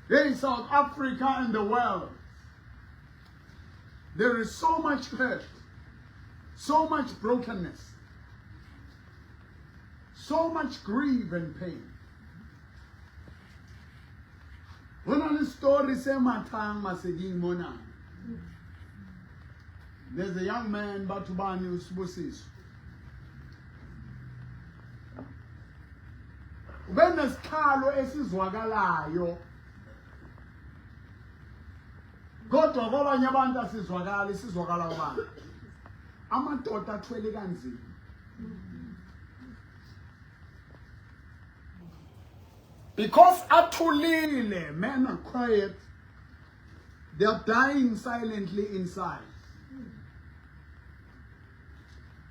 In South Africa and the world, there is so much hurt, so much brokenness, so much grief and pain. When on the story say Mona, there's a young man Batubani Usbusis. When there's Carlo esizwakalayo, kodwa kwabanye abantu asizwakala isizwakala ubani amadoda athwele kanzima. Because athulile, men are quiet, they are dying silently inside.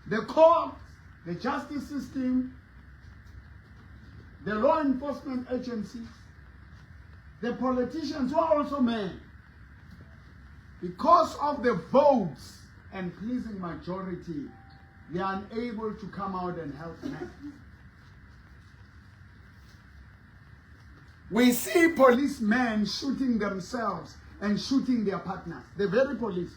The court, the justice system, the law enforcement agencies, the politicians who are also men, because of the votes and pleasing majority, they are unable to come out and help men. We see policemen shooting themselves and shooting their partners, the very police.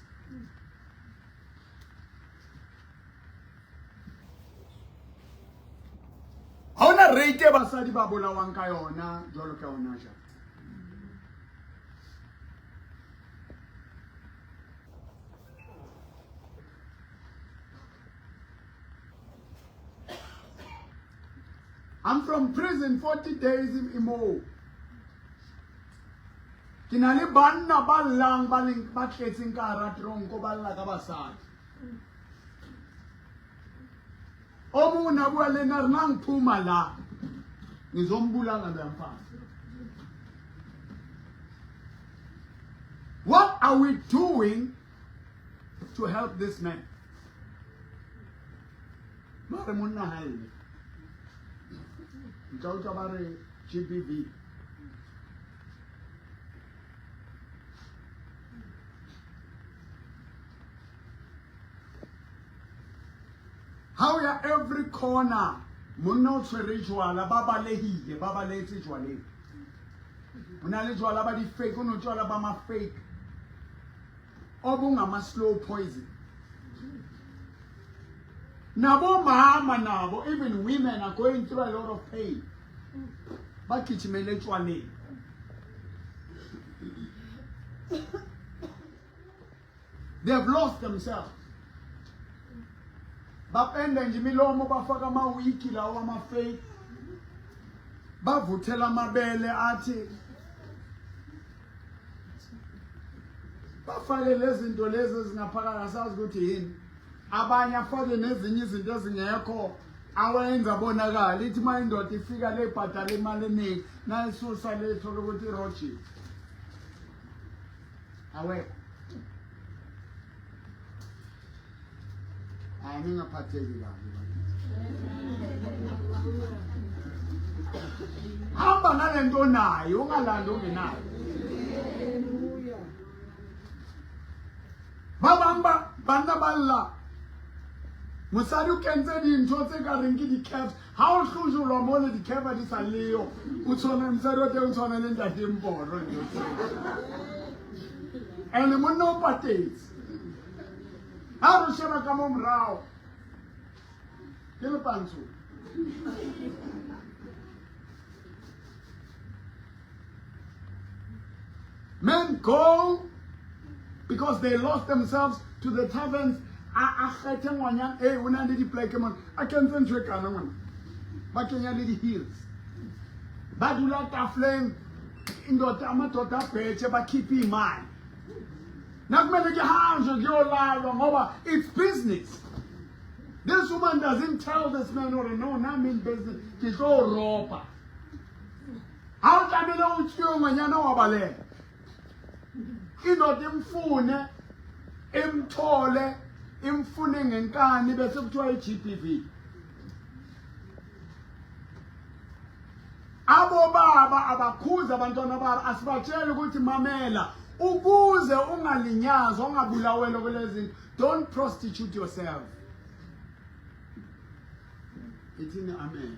Hauna rate basadi ba bolawang ka yona jwalo ka ona ja. I'm from prison 40 days in Imo. Kinali banna balang baling baketsing ka ratronko balla ka basadi. Omuna buale nang pumala ngizombulala lamfana. What are we doing to help this man? Mare munna haile. Mtauta bare GBV. How ya every corner munno spiritual baba lehile baba leti jwale. Unale jwala ba di fake uno jwala ba ma fake. Obunga ma slow poison. Nabo mama nabo, even women are going through a lot of pain. Bakichimele jwale. They have lost themselves. Bapenda njimilomo bafaka mawiki lawa mafake. Bavutela mabele athi. Bafake lezi zinto lezi ezingaphakathi asazi ukuthi yini. Abanye afake nezinye izinto ezingekho awenza bonakala. Ithi ma indoda ifika le ibhadala imali eningi nayisusa letho lokuthi roji. Awekho. Ngingaphatheki kabi. Hamba nalento nayo ungalanda ungenayo. Babamba bana balla. Musadi ukentse dintho tse ka reng ke di calves. Ha o hlujulwa mole di calves di sa leo. O tsona msadi o te o tsona le ntate Mporo. Ene monna o patetse. Ha re sheba ka mo morao. Ke le pantso. Men go because they lost themselves to the taverns. I can send you a canon. But can you the hills? But do not have flame in the Tamatota page, but keep in mind. Not many hands of your life over. It's business. This woman doesn't tell this man or no, not mean business. She's all roper. How can you know it's you when you know about it? You know, them phone, tall. Imfuning and can be substitute GPV. Abo baba abakuza abantwana baba asibatshela ukuthi mamela ukuze ungalinyazwa ungabulawela kulezi. Don't prostitute yourself. ithini amen.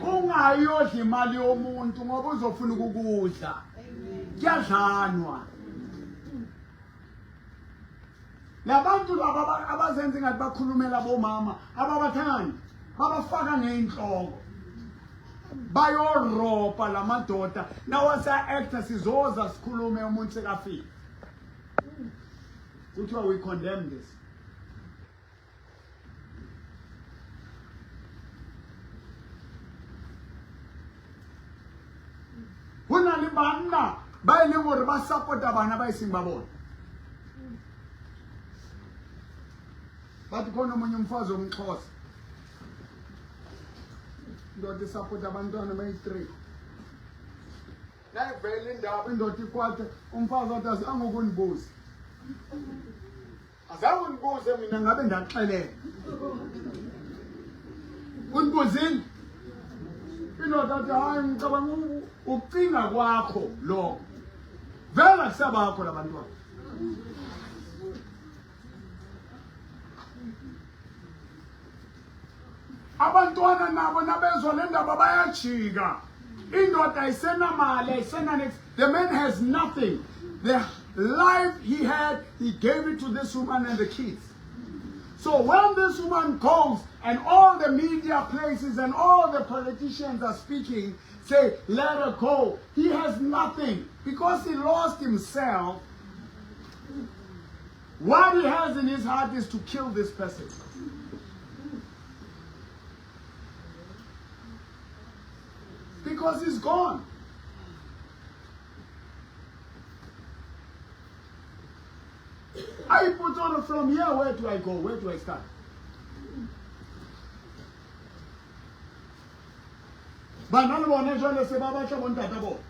Ungayodla imali yomuntu ngoba uzofuna ukukudla. Kuyadlanwa. Labantu laba abazenza ngathi bakhulumela bomama ababathandi babafaka ngeinhloko. Bayoropa lamadoda nawasa actor sizoza sikhulume umuntu sekafika. Kuthiwa we condemn this. Hunali banna bayile gore ba supporta bana ba ising ba bona. Bathi khona umunye umfazi omXhosa ndoda isupporta abantwana bayi-3 nayivele indaba indoda ikwathe umfazi wathi azange ukunibuza mina ngabe ndaxelela unibuzini indoda athi hayi ngicabanga ukucinga kwakho lo vela kusabakho labantwana. Abantwana nabo nabezwa le ndaba bayajika. Indoda ayisenamali ayisenanix. The man has nothing. The life he had, he gave it to this woman and the kids. So when this woman goes and all the media places and all the politicians are speaking, say, let her go. He has nothing because he lost himself. What he has in his heart is to kill this person. Because he's gone. I put on from here, where do I go? Where do I start? Banalibone jwale se ba batla bontata bona.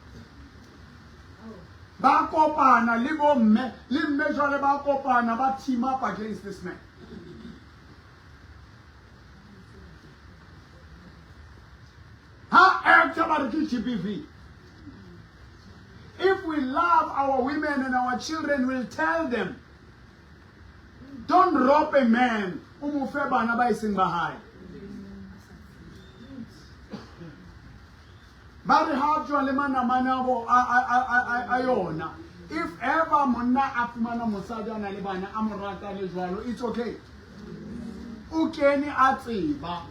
Ba kopana le bomme, le mme jwale ba kopana ba team up against this man. GBV. If we love our women and our children, we'll tell them, don't rob a man. If ever monna afumana musada na libana amurata lejwalo, it's okay. Ukeni atiba.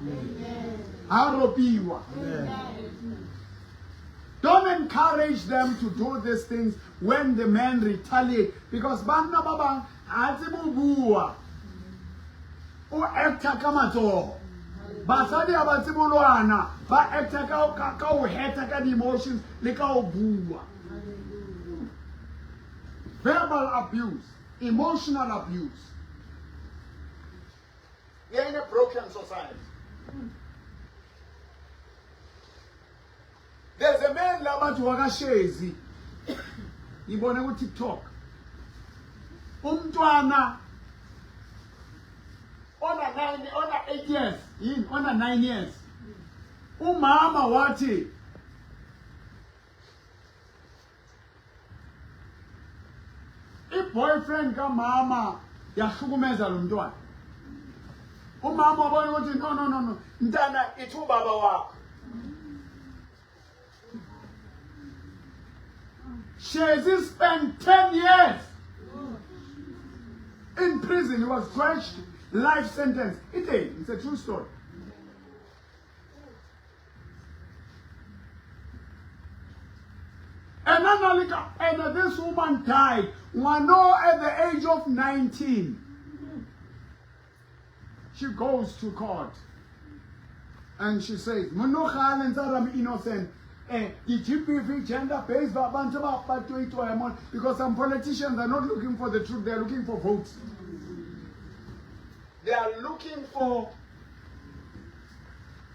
Haropiwa. Don't encourage them to do these things when the men retaliate. Because bana baba atibubua. O ekta kamato. Basadi abatibulwana. Ba ekta ka o heta ka the emotions lika obua. Verbal abuse, emotional abuse. We are in a broken society. There's a man labantu wakashezi. Ngibone ku TikTok. Umntwana ona 8 years, ona 9 years. Umama wathi boyfriend kamama yahlukumeza lo mntwana. Umama wabona ukuthi no mntana ithu baba wakho. Shezi spent 10 years in prison. He was stretched life sentence. It's a true story. And this woman died at the age of 19. She goes to court and she says, I'm innocent. The GBV gender-based because some politicians are not looking for the truth, they are looking for votes. They are looking for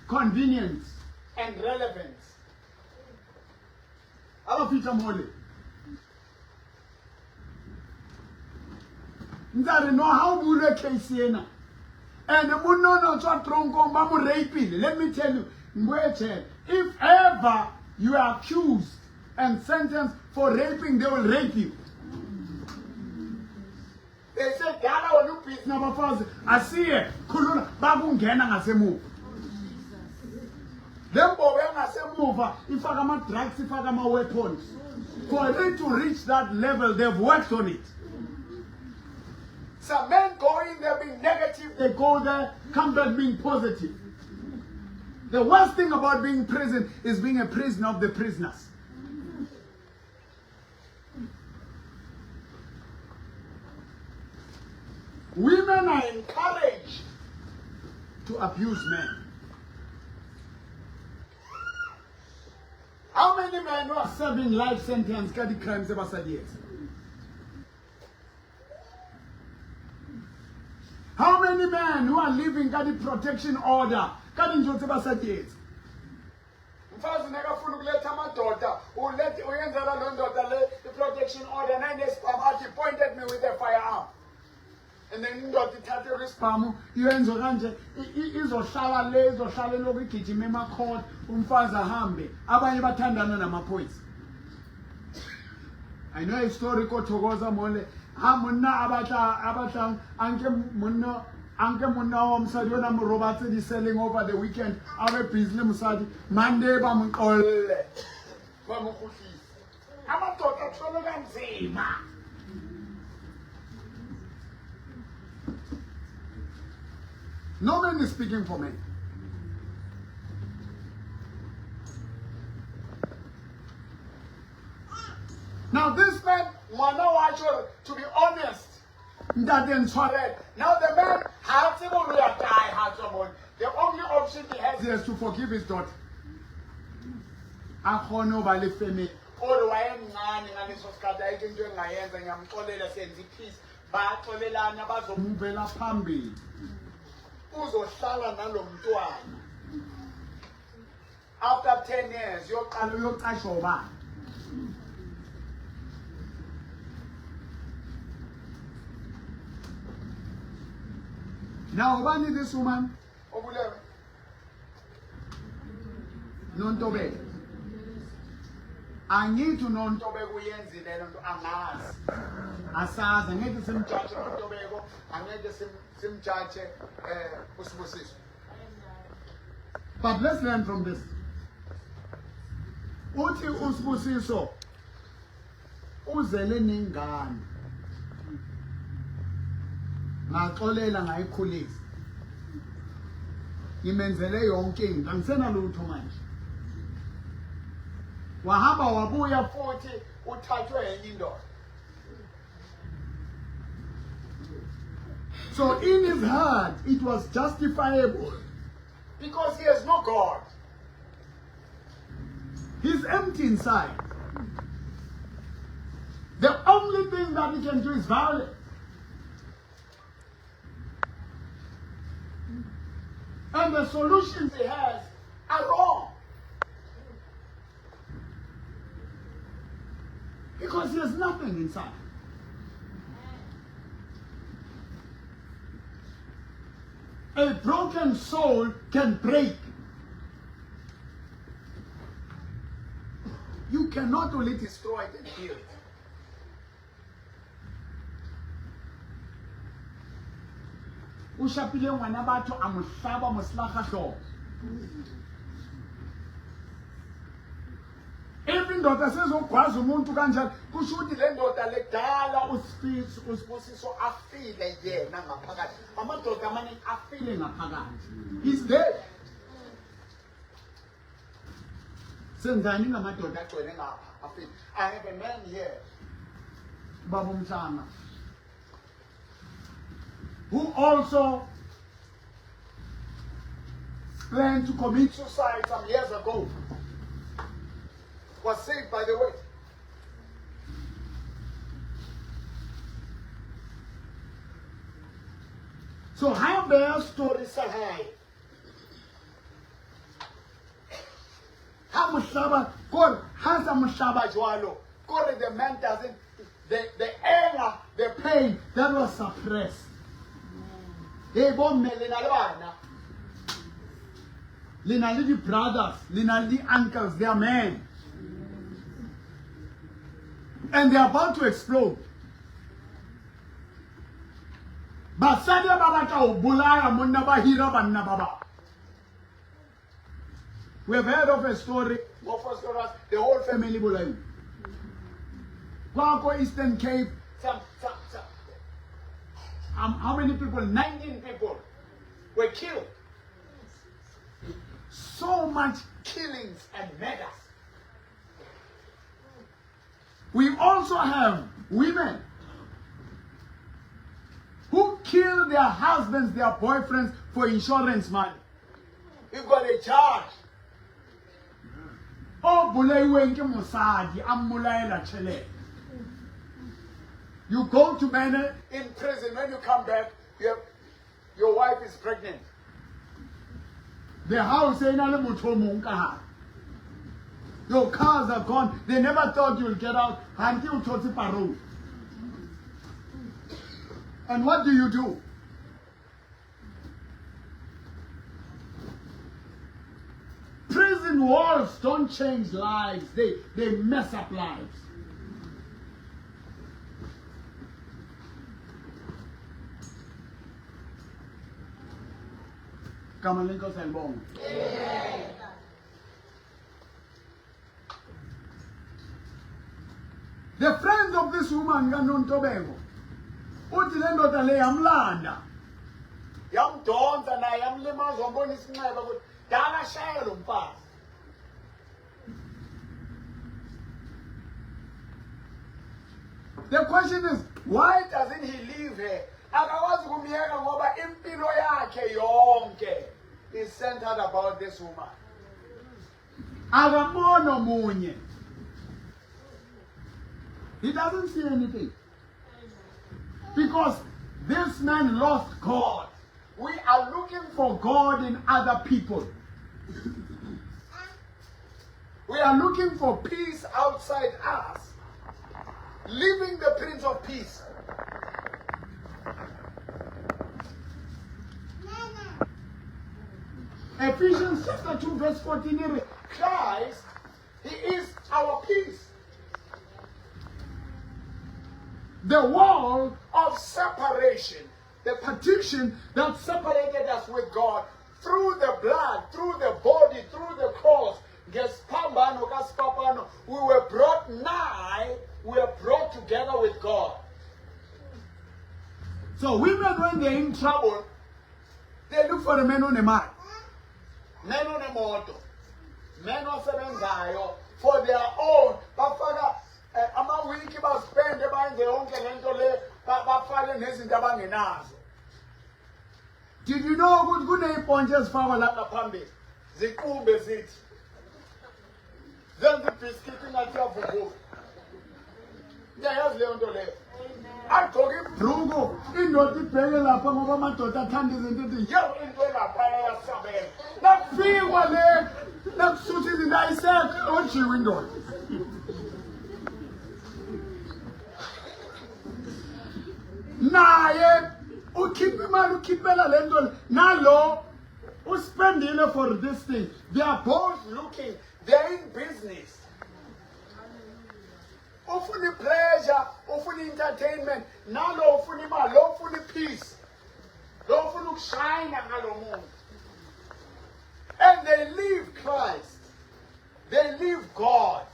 convenience and relevance. Ndari no how bule case yena. And let me tell you, if ever you are accused and sentenced for raping, they will rape you. They say, Gala will you peace number first. I see it. Kuluna Babungena Ngasemu. Them bobengasemuva ifaka ama-drugs, ifaka ama-weapons. For it to reach that level, they've worked on it. Some men go in there being negative, they go there, come back being positive. The worst thing about being prison is being a prisoner of the prisoners. Women are encouraged to abuse men. How many men who are serving life sentence got the crimes ever said yes? How many men who are living got the protection order got the jobs ever said yes? Mfazi nekafuna ukuletha amadoda uyenzela lo ndoda le protection order nane pointed me with a firearm. And then indoda ithathe isibhamu iyenzo kanje izohlala le izohlala lokhu igijima emacourt umfazi ahambe abanye bathandana namaphoyisa. I know a story kothokoza mole monna abatla anke monna womsadi wona mo Roberts di selling over the weekend abe business musadi Monday bamqolle bamkhuhlisa amadoda athole kanzima. No man is speaking for me. Now this man, to be honest, now the man has to die. The only option he has is to forgive his daughter. After 10 years, you're now, who is this woman? Nontobe. I need to know Nontobe Yenzi, then Anas. Asaz, I need to sim church Nontobago, I need to sim church Usbusis. But let's learn from this. Uti Usbusiso Uzele Ningani. Ngaxolela ngayikhulisa ngimenzele yonke into angisena lutho manje wahamba wabuya futhi uthathwe enye indoda. So in his heart it was justifiable because he has no God. He's empty inside. The only thing that he can do is violence. And the solutions he has are wrong. Because there's nothing inside. A broken soul can break. You cannot only destroy it and heal it. Ushapile ngwana batho amohlaba moslaga hlo. Even ndoda sezogwaza umuntu kanjalo kusho ukuthi le ndoda ledala usibusiso afile yena ngaphakathi. Amadoda amaningi afile ngaphakathi. He's dead. Senzani ngamadoda agcwele ngapha afile. I have a man here. Baba Mtana. Who also planned to commit suicide some years ago. Was saved by the way. So how their story sahai. How Mushaba, God has a Mushaba Joalo. God, the man doesn't, the anger, the pain that was suppressed. They born Melinalwana. Linalidi brothers, Linalidi uncles, they are men. And they are about to explode. Basadia Baraka Bulaya Munaba Hira Banababa. We have heard of a story. The whole family will go Eastern Cape. How many people? 19 people were killed. So much killings and murders. We also have women who kill their husbands, their boyfriends for insurance money. We've got a charge. Oh, you go to many in prison. When you come back, your wife is pregnant. The house ain't your cars are gone. They never thought you'll get out until Toti Parole. And what do you do? Prison walls don't change lives. They mess up lives. Kamalinko Selbong. The friends of this woman, Ganon Tobago, Utilendo le Amlanda, Yam Dons and I am Limas on Bonis Neighborhood, Dana Shalom Pass. The question is, why doesn't he leave her? He's centered about this woman. He doesn't see anything. Because this man lost God. We are looking for God in other people. We are looking for peace outside us. Living the Prince of Peace. Ephesians chapter 2 verse 14. Christ, He is our peace. The wall of separation, the partition that separated us with God through the blood, through the body, through the cross. We were brought nigh, we were brought together with God. So women, when they're in trouble, they look for the men on the mat. Men on the motor, men on the for their own. Ama wiki ba spend banze onke lento le bafale nezinto abangenazo. Did you know ukuthi kuneyipontshe ezifakwa lapha phambili ziqube zithi zenza ibhiskiti ngathi yavuvuka. Ngiyayazi leyo nto leyo. Agqoke ibhruku indoda ibheke lapha ngoba amadoda athanda izinto ethi yo into lapha yasabela. Nakufikwa le nakusuthi izinto ayisekho ojiwe indoda. Naye ukhipha imali ukhiphela lento nalo uspendile for this thing. They are both looking, they are in business. Ufuni pleasure, ufuni entertainment, nalo ufuni imali, lo ufuni peace, lo ufuni ukushine ngalo muntu. And they leave Christ, they leave God.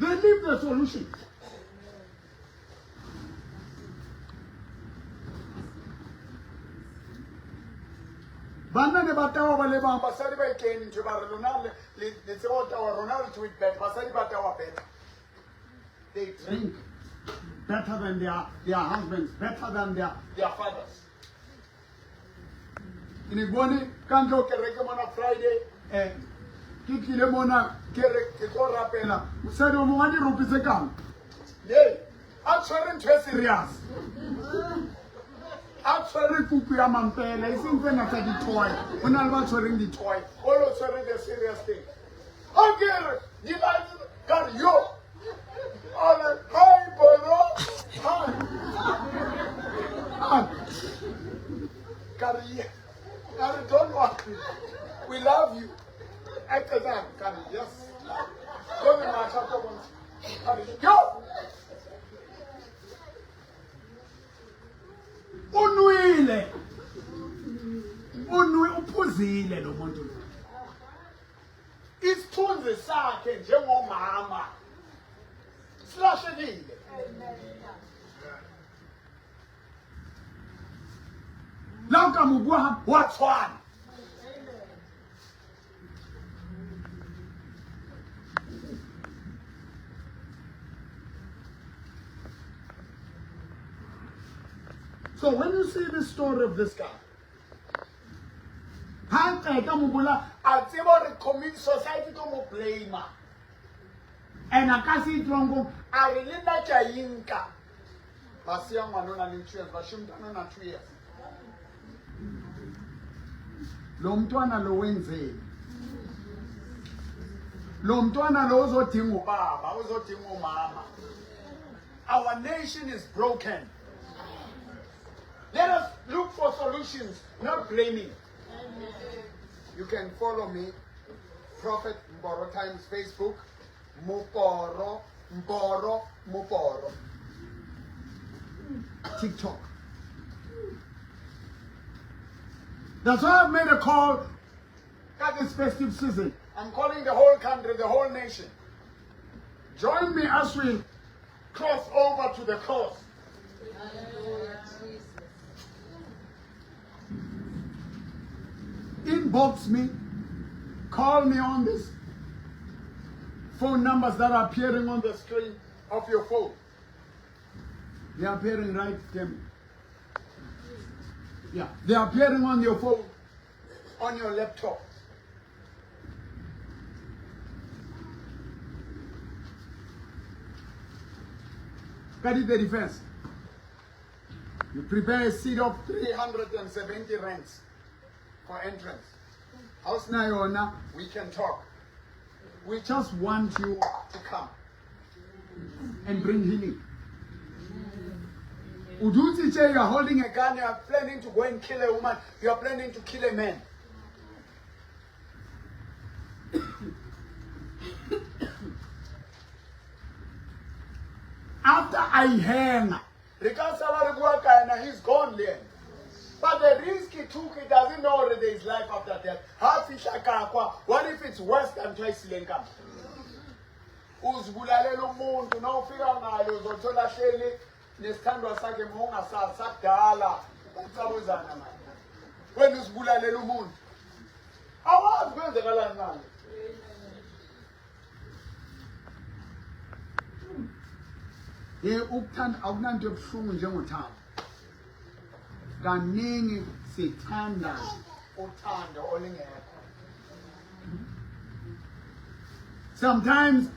They leave the solution. Bana ne batawa ba le ba basadi ba ikeni ntwe ba Ronaldo le tse o tawa Ronaldo tweet bet basadi ba tawa bet. They drink better than their husbands, better than their fathers. Inibone kanto kereke mona Friday kikile mona ke go rapela mosadi o mongwe di rupise kang hey a tshwere ntho e serious a tshwere kuku ya mampela e seng tsena tsa di-toy go na le ba tshwereng di-toy o lo tshwere the serious thing okay di ba ka yo ole hi bono hi Kari don't worry, we love you. After that, yes. Go in my chapter 1. Go! Unwile. Uphuzile lo muntu lo. Isithunzi sakhe njengomama silahlekile. La ka mo bua wa tshwana. So when you see the story of this guy, commit society to mo blame. And I can't see it wrong. I really like a yinka. Basia manona nutrients, bashimtana na 2 years. Lo mntwana lo wenzeni. Lo mntwana lo uzodinga ubaba, uzodinga umama. Our nation is broken. Let us look for solutions, not blaming. You can follow me, Prophet Mboro Times Facebook, Mboro. TikTok. That's why I've made a call at this festive season. I'm calling the whole country, the whole nation. Join me as we cross over to the cross. Inbox me, call me on this phone numbers that are appearing on the screen of your phone. They are appearing right there. Yeah, they are appearing on your phone, on your laptop. Kadi the defense. You prepare a seat of 370 rands for entrance. House Nayona, we can talk. We just want you to come and bring healing. Uduti say you are holding a gun, you are planning to go and kill a woman, you are planning to kill a man. After I hang, he's gone there. But the risk he took, he doesn't know that there is life after death. What if it's worse than twice income? Uzibulalela umuntu nawufika ngalo uzothola hleli nesithandwa sakhe mongasazi sakudala ucabuzana manje. Wena uzibulalela umuntu. Awazi kwenzekalani manje. Ukuthanda akunanto ebuhlungu njengothando. Kaningi sithanda uthando olungekho. Sometimes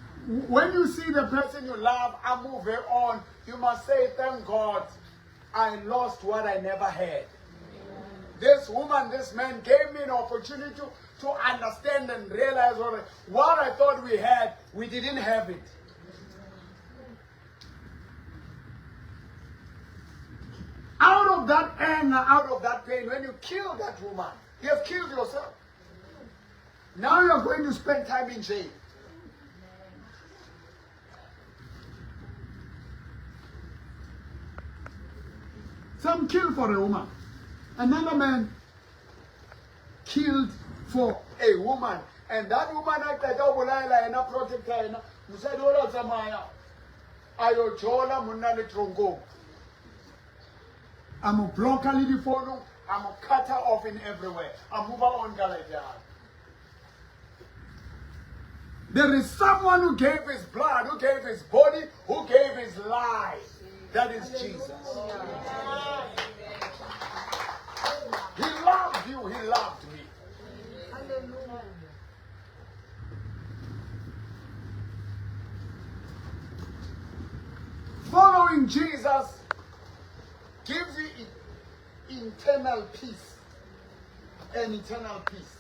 when you see the person you love and move on, you must say, thank God I lost what I never had. This woman, this man gave me an opportunity to understand and realize what I thought we had, we didn't have it. Out of that anger, out of that pain, when you kill that woman, you have killed yourself. Now you are going to spend time in jail. Some killed for a woman. Another man killed for a woman. And that woman acted and protect her. You said, "Ola Zamaya, ayojola munale trongo." I'm a blocker the phone. I'm a cutter off in everywhere. I'm moving on Galatia. There is someone who gave his blood, who gave his body, who gave his life. That is Jesus. He loved you. He loved me. Following Jesus gives you internal peace and eternal peace.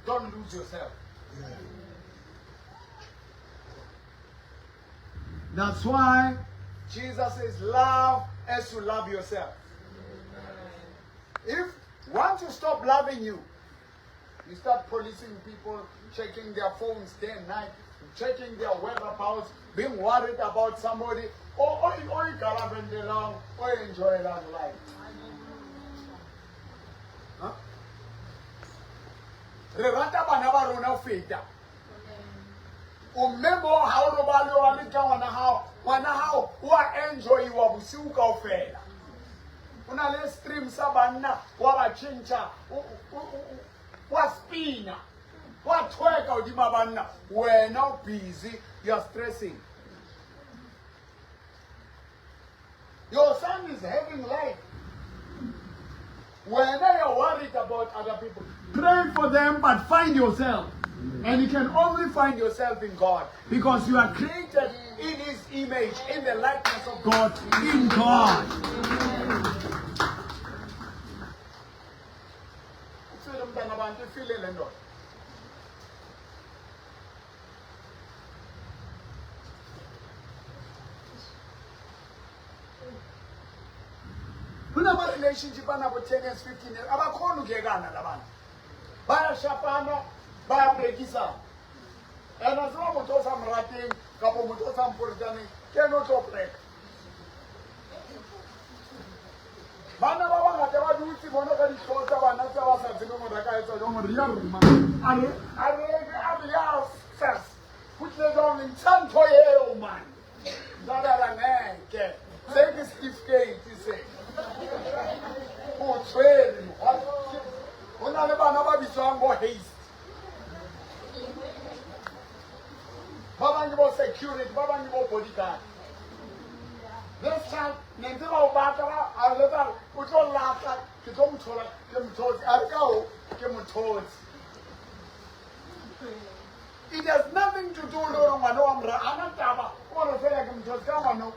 Don't lose yourself. That's why Jesus says, love as you love yourself. If once you stop loving you start policing people, checking their phones day and night, checking their whereabouts, being worried about somebody, or you galloping along, or you enjoy a long life. Huh? Rerata bana ba rona feta. O memo ha o robale wa le ka wana hao wa enjoy wa busiu kaofela. Una le stream sa banna wa ba chincha wa spina wa tweka udima banna wena busy, you are stressing. Your son is having life. Whenever you're worried about other people, pray for them, but find yourself. And you can only find yourself in God, because you are created in His image, in the likeness of God, in God. Kunama relationship anabo 10 years, 15 years. Abakhona ukuyekana labantu. Bayashapana, bayabrekisa. And as long as you are writing, kapo muto sam purtani, cannot operate. Bana baba ngata duti bona ka dikota bana tsa ba sa tseno mo raka etsa jo mo ria ruma. Are ya first. Put the down in santo ye man. Dada ngeke. Take this certificate say. O tswele mo. Ona le bana ba bitswang go haste. Baba ngibo security, baba ngibo bodyguard. This child, nendima ubata aleta utlo lata kito mthola ke mthozi arikawo ke mthozi. It has nothing to do lo ngwana wa mra anataba o re fela ke mthozi ka ngwana.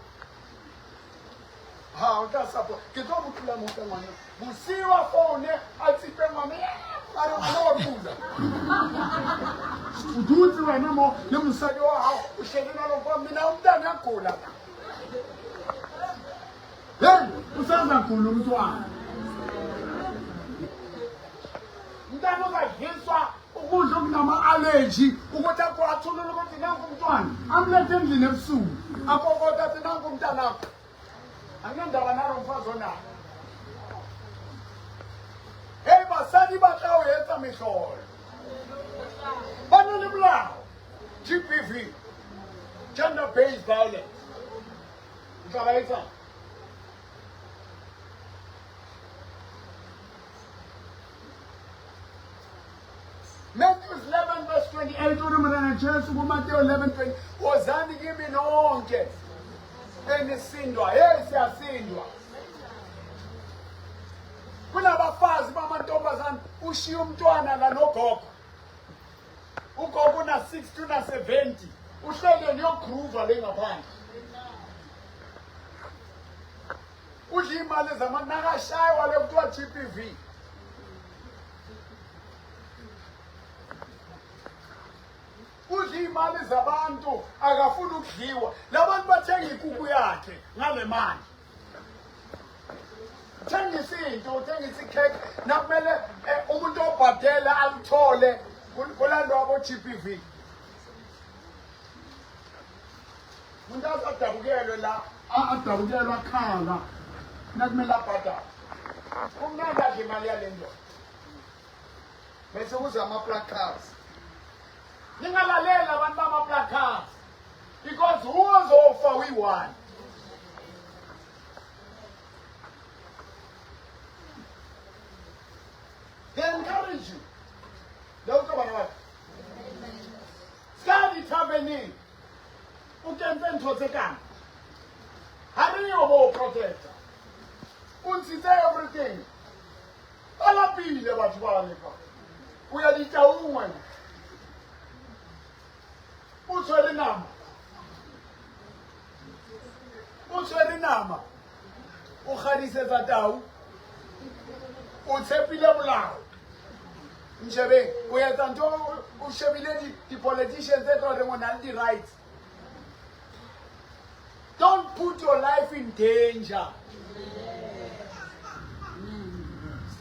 Ha o ka sapo kito mthula mo ka ngwana. Busiwa phone a tsipe ngwana. Are ngwana wa pula. Uduthi wena mo le msadi wa hao o shebela lo kwa mina umntana yakula. Hey, usenza nkulu umntwana. Mntana uzadliswa ukudla okunama allergy ukuthi akwathulula ukuthi nanku umntwana. Amlethe endlini ebusuku. Akokota athi nanku umntana wakho. Angendaba nalo mfazi onayo. Hey, basadi ba tla o etsa mehlolo. Bana le molao. GBV, gender-based violence. Matthew 11 verse 28, Matthew 11:20, wozani kimi nonke enisindwa, hey siyasindwa. Kunabafazi bamantombazana ushiya umntwana la nogogo. Ugogo na 60 na 70, uhlele niyogroova le ngaphandle. Udla imali nakashaywa le kuthiwa GBV. Udla imali zabantu akafuna ukudliwa. Labantu bathenga ikuku yakhe ngale mali. Thengisa into, thengisa ikhekhe nakumele umuntu obhadela alithole kulando abo GBV. Umuntu azadabukelwe la, adabukelwa khala. Nakumele abhadala. Kumnandi adle imali yale nto. Bese kuza ama-placards. Ningalalela abantu bama-placards. Because who ozofa we-one. They encourage you. Don't come on. Study tabernacle. Ukenze nthosekana. Hariyo bo protector. Unsithe everything. Balapile batho ba lefa. Uya ditaungwe. Utswele nama. Utswele nama. O khadisetsa tau. O tshepile bolao. Njebe, o etsa ntho o shebile di politicians tse tlo reng o na le di-rights. Don't put your life in danger.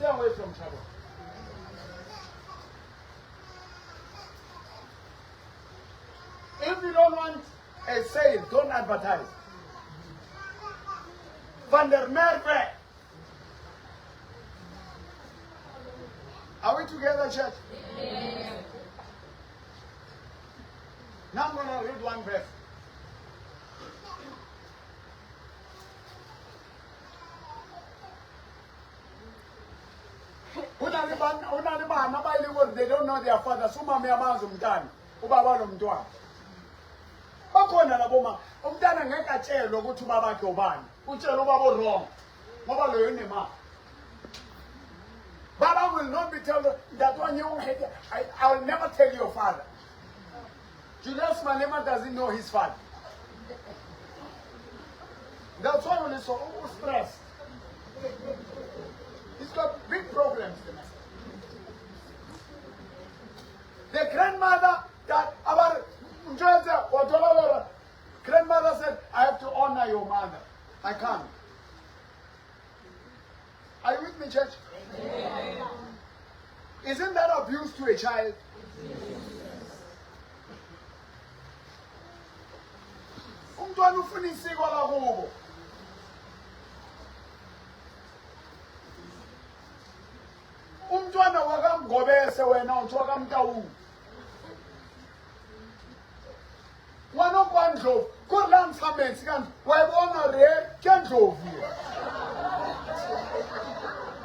Stay away from trouble. If you don't want a sale, don't advertise. Van der Merwe. Are we together, church? Yeah. Now I'm going to read one verse. They don't know their father. Suma miyamanzi umntana. Ubaba lo mntwana. Bakhona labo ma. Umntana ngeke atshelwe ukuthi ubaba wakhe ubani. Utshela ubaba wrong. Ngoba lo yini ma. Baba will not be told that one you I will never tell your father. Julius Malema doesn't know his father. That's why when he's so stressed. He's got big problems. The grandmother that our grandmother said, I have to honor your mother. I can't. Are you with me, church? Yeah. Isn't that abuse to a child? Umntwana ufuna isiko lakubo. Umntwana wakamgobese wena uthi wakamntawuni. One of one drove. Good land summits. Why one real can drove here?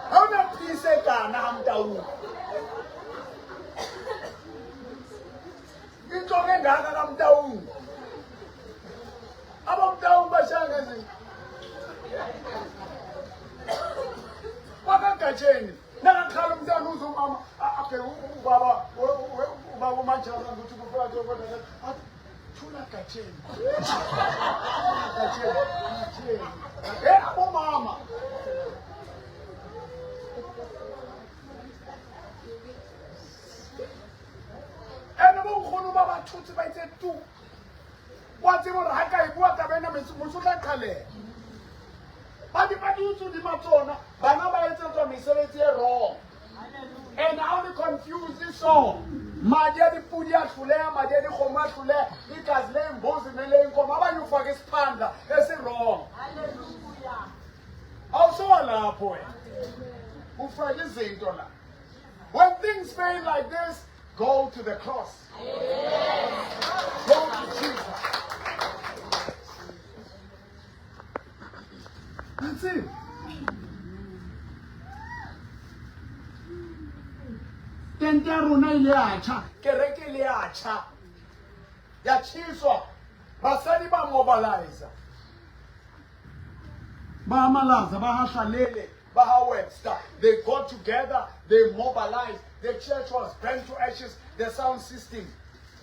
How many pieces can I'm down? It's only that I'm down. I'm down by Shanghai. What can I change? Now I call him down who's mama. Okay, Baba, my child, I'm going to go for it. Tuna kacheni. Kacheni. Mama. And the Baba tuti by the two. What's the one Haka? What a venomous Musula Kale? But if I do to the Matona, Banaba told me, so it's wrong. And how to confuse this song. Majedi Pudia Fulea, Majedi Homa Fulea, it has named Bosi Mele, Komaba, you forget Panda. That's wrong. Also, a poet who forgets $8. When things fail like this, go to the cross. Go to Jesus. That's it. Tente rona ile acha kereke ile acha ya chiswa basadi ba mobilize ba malaza ba hashalele ba Webster. They got together, they mobilized. The church was burnt to ashes. The sound system,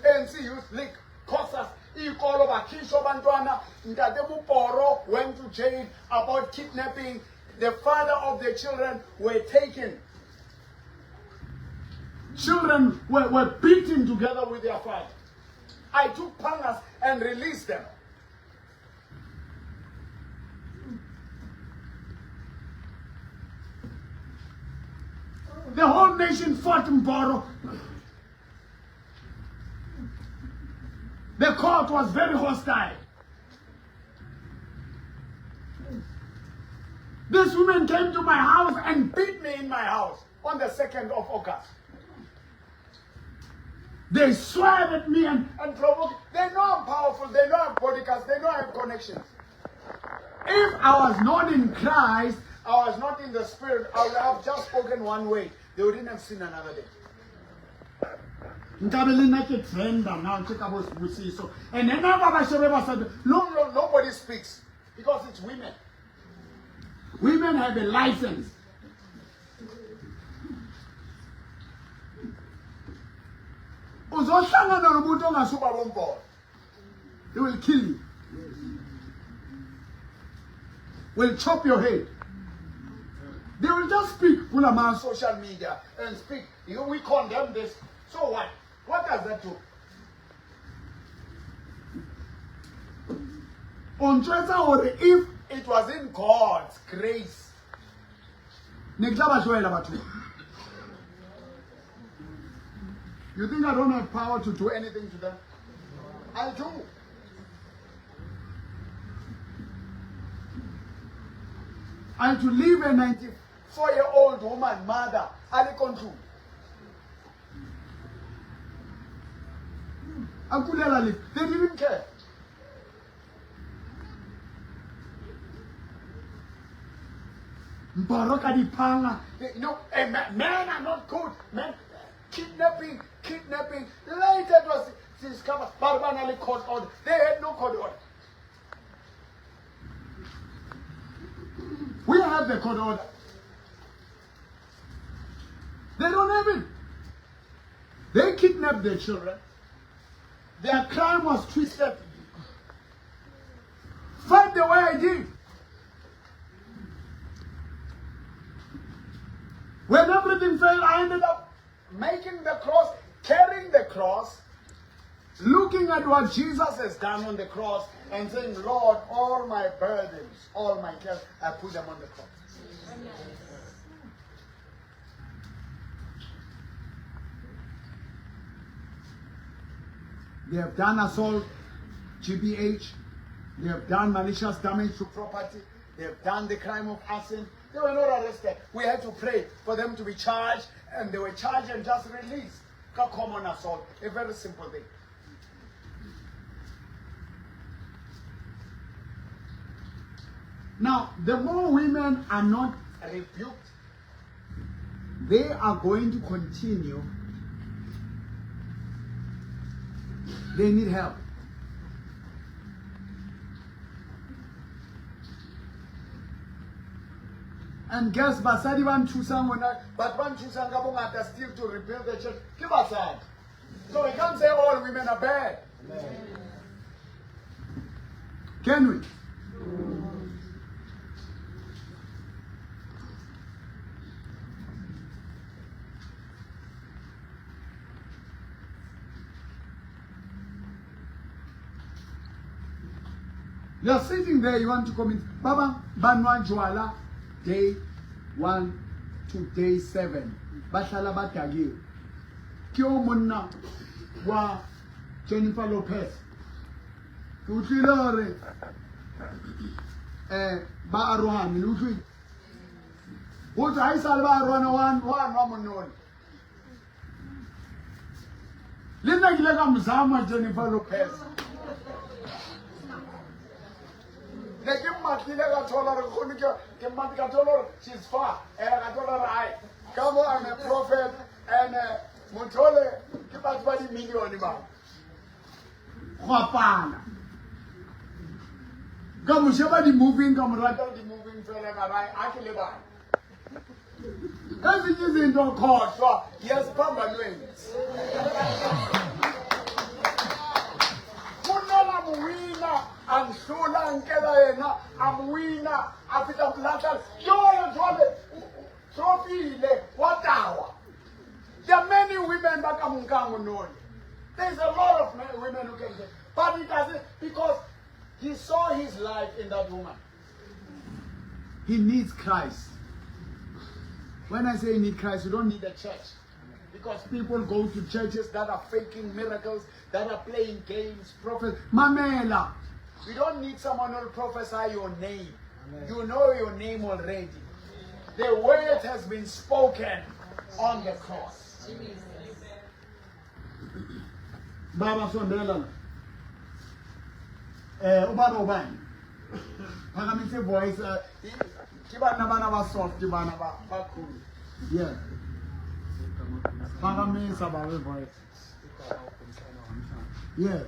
ANC Youth League, COSAS, ikolo bakhisho bantwana. Ntate Muporo went to jail about kidnapping. The father of the children were taken. Children were beaten together with their father. I took pangas and released them. The whole nation fought Mboro. The court was very hostile. These women came to my house and beat me in my house on the 2nd of August. They swear at me and provoke. They know I'm powerful. They know I'm podcast. They know I have connections. If I was not in Christ, I was not in the Spirit, I would have just spoken one way. They wouldn't have seen another day. And then nobody speaks because it's women. Women have a license. They will kill you. Will chop your head. They will just speak on social media and speak. We condemn this. So what? What does that do? If it was in God's grace, You think I don't have power to do anything to them? I do. And to leave a 94-year-old woman, mother, Ali Kontu. They didn't care. You know, men are not good. Men, kidnapping. Later it was discovered. Barbanali court order. They had no court order. We have the court order. They don't have it. They kidnapped their children. Their crime was twisted. Fight the way I did. When everything failed, I ended up making the cross, carrying the cross, looking at what Jesus has done on the cross and saying, Lord, all my burdens, all my cares, I put them on the cross. They have done assault, GBH. They have done malicious damage to property. They have done the crime of arson. They were not arrested. We had to pray for them to be charged, and they were charged and just released. Common assault, a very simple thing. Now, the more women are not rebuked, they are going to continue. They need help. And guess basadi one choosang but one choosang kabongata still to rebuild the church. Give us that. So we can't say all women are bad. Can we? You are sitting there, you want to commit. Baba, Banwa Joala, day 1 to day 7. Bashala Batagi. Kyo Muna wa Jennifer Lopez. Kutilore. Ba Arwan, Lufi. What I saw Arwan one woman. Linda Gilega Muzama Jennifer Lopez. She's far. Come on, I'm a prophet and Montole, give us 20 million. Come, somebody moving, come right out the moving fella, I can live on. Everything is in the court, so yes, Papa wins. I'm so long, I'm winner. After Plata, trophy, what hour? There are many women that come on. There's a lot of women who can say, but he doesn't, because he saw his life in that woman. He needs Christ. When I say he needs Christ, you don't need a church. Because people go to churches that are faking miracles, that are playing games, prophets. Mamela. We don't need someone who will prophesy your name. Amen. You know your name already. The word has been spoken on the cross. Baba Sondela. Ubaba ubani. Phakamise voice. Kibana bana ba soft, kibana ba cool. Yeah. Phakamisa bawe voice. Yes.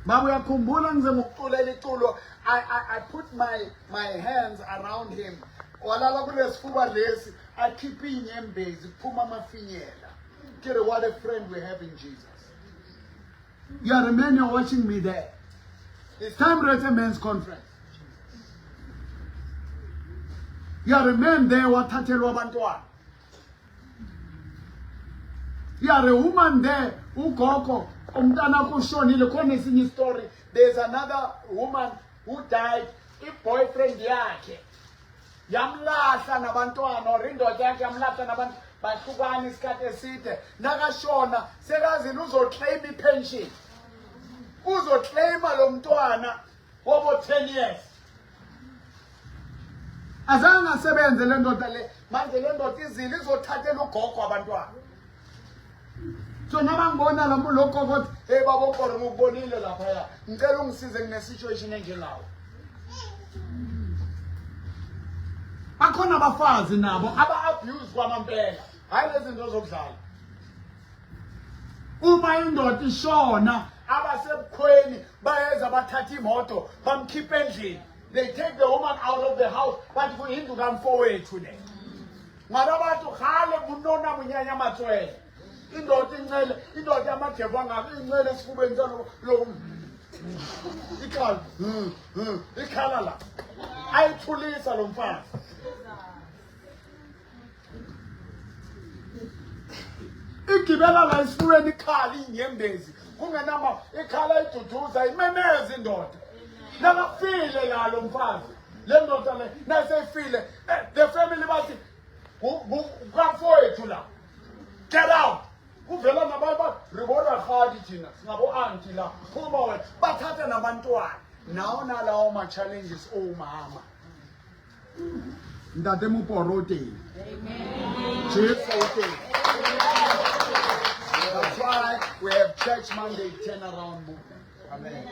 I put my hands around him. I keep in him base. What a friend we have in Jesus. You are a man, you're watching me there. It's time to a men's conference. You are a man there, what you are a woman there, who go. There's another woman who died, a boyfriend yake. yamlahla nabantwana or indoda yakhe yamlahla nabantu bahlukana isikhathi eside nakashona sekazini uzoclaim ipension uzoclaima lo mntwana wobo 10 years azange asebenze le ndoda le manje le ndoda izile izothathela ugogo abantwana so nabangibona lo gogo hey baba uGoro ngikubonile lapha ya ngicela ungisize ngine situation enjengawo bakhona abafazi nabo aba-abuse kwamampela hayi lezi zinto zokudlala uma indoda ishona abasebukhweni bayeza bathatha imoto bamkhipha endlini they take the woman out of the house bathi kuyindlu kamfowethu le ngaba bantu khale bunona bunyanya amatswele indoda incele indoda yamadevu angabi incele esifubeni salo ikhala la ayithulisa lo mfazi igibela la esifubeni ikhala inyembezi kungenama ikhala iduduza imemeza indoda nakafile la lo mfazi le ndoda le nasefile the family bathi kamfowethu la get out kuvela nabantu ribona khadi thina singabo auntie la phuma wena bathatha nabantwana nawo nalawo ma challenges omama ndate muporote amen Jesus. That's why we have church Monday turnaround movement. Amen.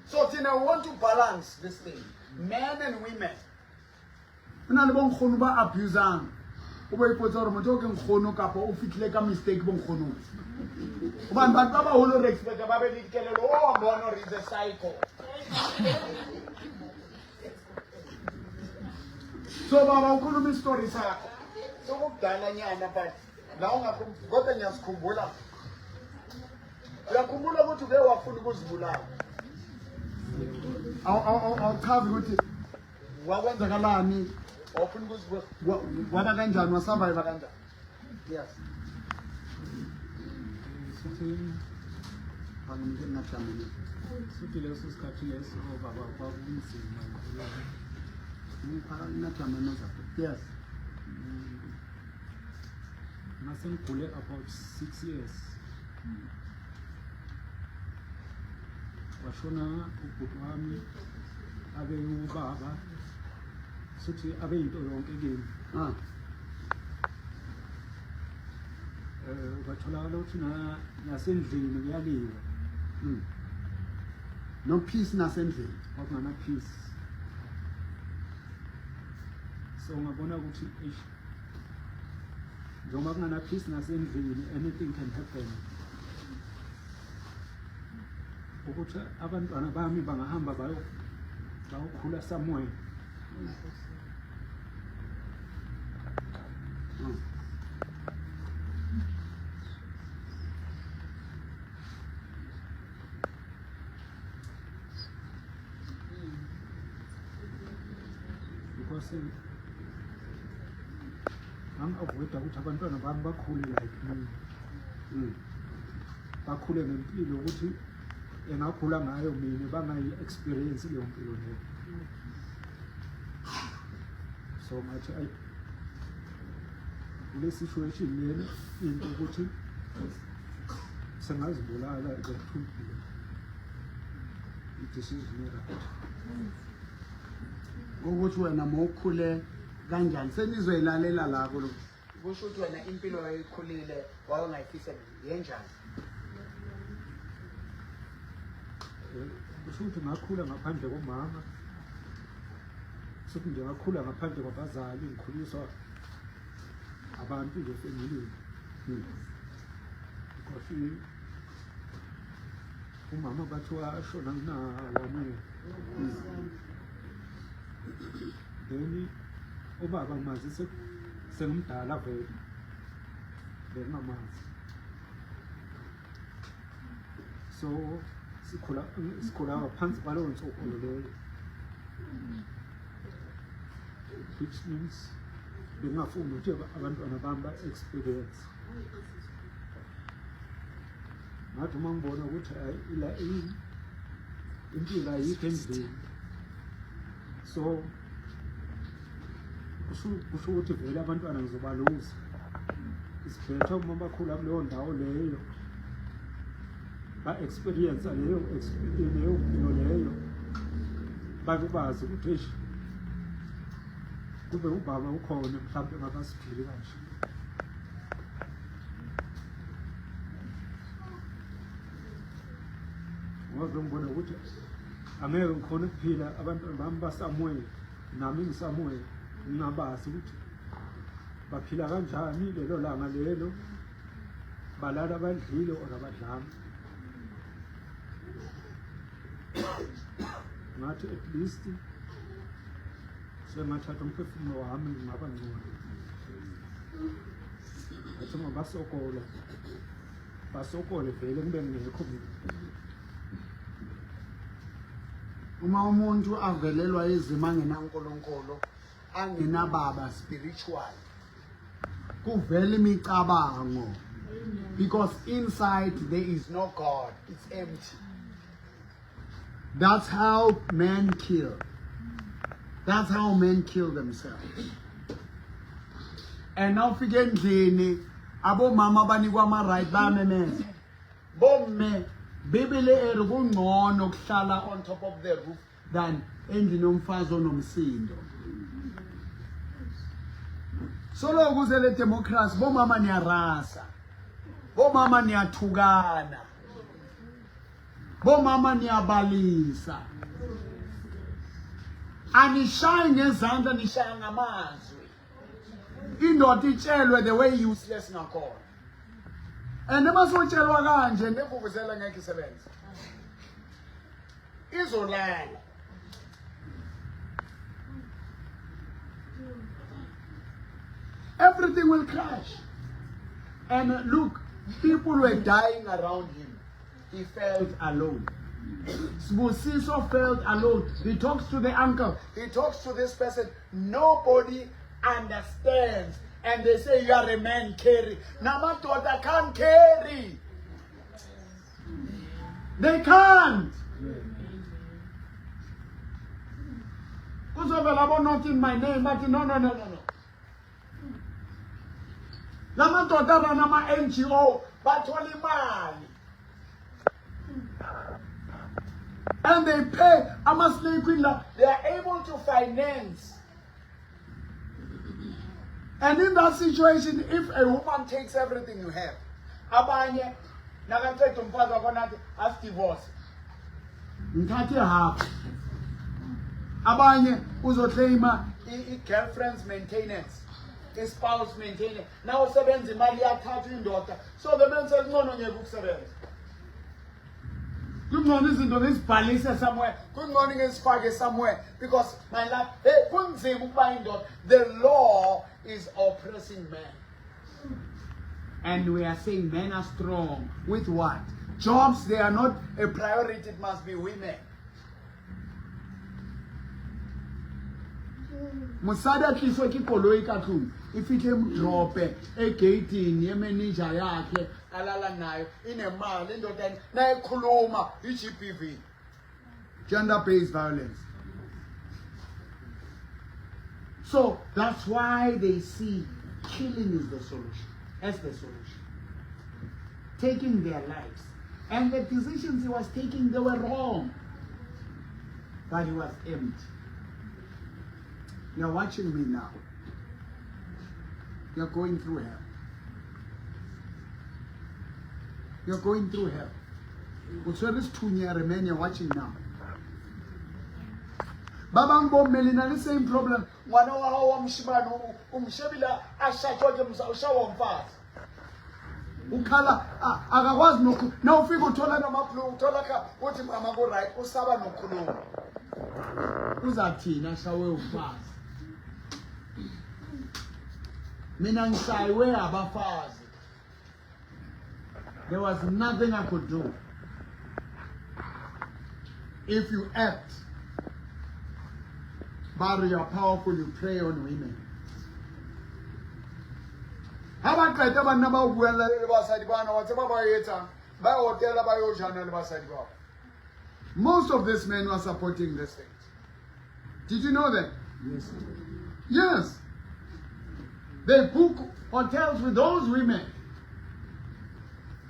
So Tina, we want to balance this thing, men and women. Mna le bonkgono ba abusang o ba ipotsa gore motho o ke nkgono kapa o fitlile ka mistake bonkgono hobane batho ba baholo re expect ba be le dikelelo o bona re is a cycle so baba ukhuluma istory sakho sokudala nyana but la kodwa ngiyasikhumbula uyakhumbula ukuthi uke wafuna ukuzibulala awuchazi ukuthi wakwenzakalani wafuna ukuzibulala waba kanjani wasurvive kanjani yes suthi leso sikhathi leso baba kwakunzima yes nasengigule about 6 years washona ubhuti wami abe ubaba suthi abe into yonke kimi kwatholakala ukuthi nasendlini kuyaliwa no peace nasendlini kwakungana peace so ngabona ukuthi njengoba kungana peace nasendlini anything can happen ukuthi abantwana bami bangahamba bayokhula somewhere because avoida ukuthi abantwana bami bakhule like me bakhule ngempilo ukuthi engakhula ngayo mina bangayi experience leyo mpilo leyo so ngathi kule situation lena into ukuthi sengazibulala ngethukile i-decision right ukuthi wena mawukhule kanjani senizweyilalela la kulo kusho ukuthi wena impilo yayikhulile wawungayifisa yenjani kusho ukuthi ngakhula ngaphandle komama suthi nje ngakhula ngaphandle kwabazali ngikhuliswa abantu nje family because umama bathiwa ashona kunawane then ubaba mazi sengumdala vele bengamazi so sikhula ngaphansi kwalowo ntsokolo leyo which means bengafuni ukuthi abantwana bami ba-experience ngathi uma ngibona ukuthi impilo ayikho endlini so kusho ukuthi vele abantwana ngizobaluza. It's better uma bakhula kuleyo ndawo leyo ba-experience leyo mpilo leyo bazi ukuthi eish kube ubaba ukhona mhlawumbe ngakasiphili kanje. Ngoba ngibona ukuthi angeke ngikhona ukuphila abantwana bami basamuele nami ngisamuele ngingabazi ukuthi baphila kanjani lelo langa lelo, balala badlile or abadlanga. Ngathi at least sengathatha umphefumulo wami ngingaba ngcono. Ngathi uma basokole vele kube ngekho mina. Uma umuntu avelelwa izimo angenankulunkulu, angenababa spiritual, kuvela imicabango, because inside there is no God, it's empty. That's how men kill. That's how men kill themselves. And now fike endlini abomama banikwa ama-right bayamemeza. Bomme Bibele eri kungcono kuhlala on top of the roof than endlini yomfazi onomsindo. Solo kuze le democracy bomama niyarasa. Bomama niyathukana. Bomama niyabalisa. Anishayi ngezandla nishaya ngamazwi. Indoda itshelwe the way useless ngakhona. And masotshelwa kanje nevuvuzela ngeke isebenze. Izolala. Everything will crash. And look, people were dying around him. He felt alone. Sibusiso felt alone. He talks to the uncle. He talks to this person. Nobody understands. And they say, you are a man, carry. Namadoda can't carry. They can't. Kuzovela not in my name, but no. Namadoda banama NGO, bathola imali. And they pay. They are able to finance. And in that situation, if a woman takes everything you have, abanye nakathethe umfazi wakho nathi asidivorce. Ngithathe half. Abanye uzoclaima i-girlfriend's maintenance, i-spouse maintenance. Now usebenza imali yathatha indoda. So the man says, no, ngeke ukusebenza. Good morning, is somewhere. Good morning, is somewhere. Because my life, the law is oppressing men. And we are saying men are strong. With what? Jobs, they are not a priority, it must be women. Musada kiswa kikolo ikatun. Ifike mdrope, egate manager yakhe, alala nayo, inemali, indoda naye khuluma, i-GBV. Gender-based violence. So that's why they see killing is the solution, as the solution. Taking their lives. And the decisions he was taking, they were wrong. But he was empty. You're watching me now. You're going through hell. You're going through hell. So this 2-year man you're watching now. Babang Bob Melina, the same problem. One hour Mshibano, Shebila, Ashajoja Mshaw fast. Ukala, Agawaz no, now Figo Tola Maplu, Tolaka, what him Amago right, Usaba no Kuno. Uzati, Nashawe fast. Minansai way abafaz. There was nothing I could do. If you act, but you are powerful, you prey on women. How about most of these men were supporting this thing. Did you know that? Yes. Yes. They book hotels with those women.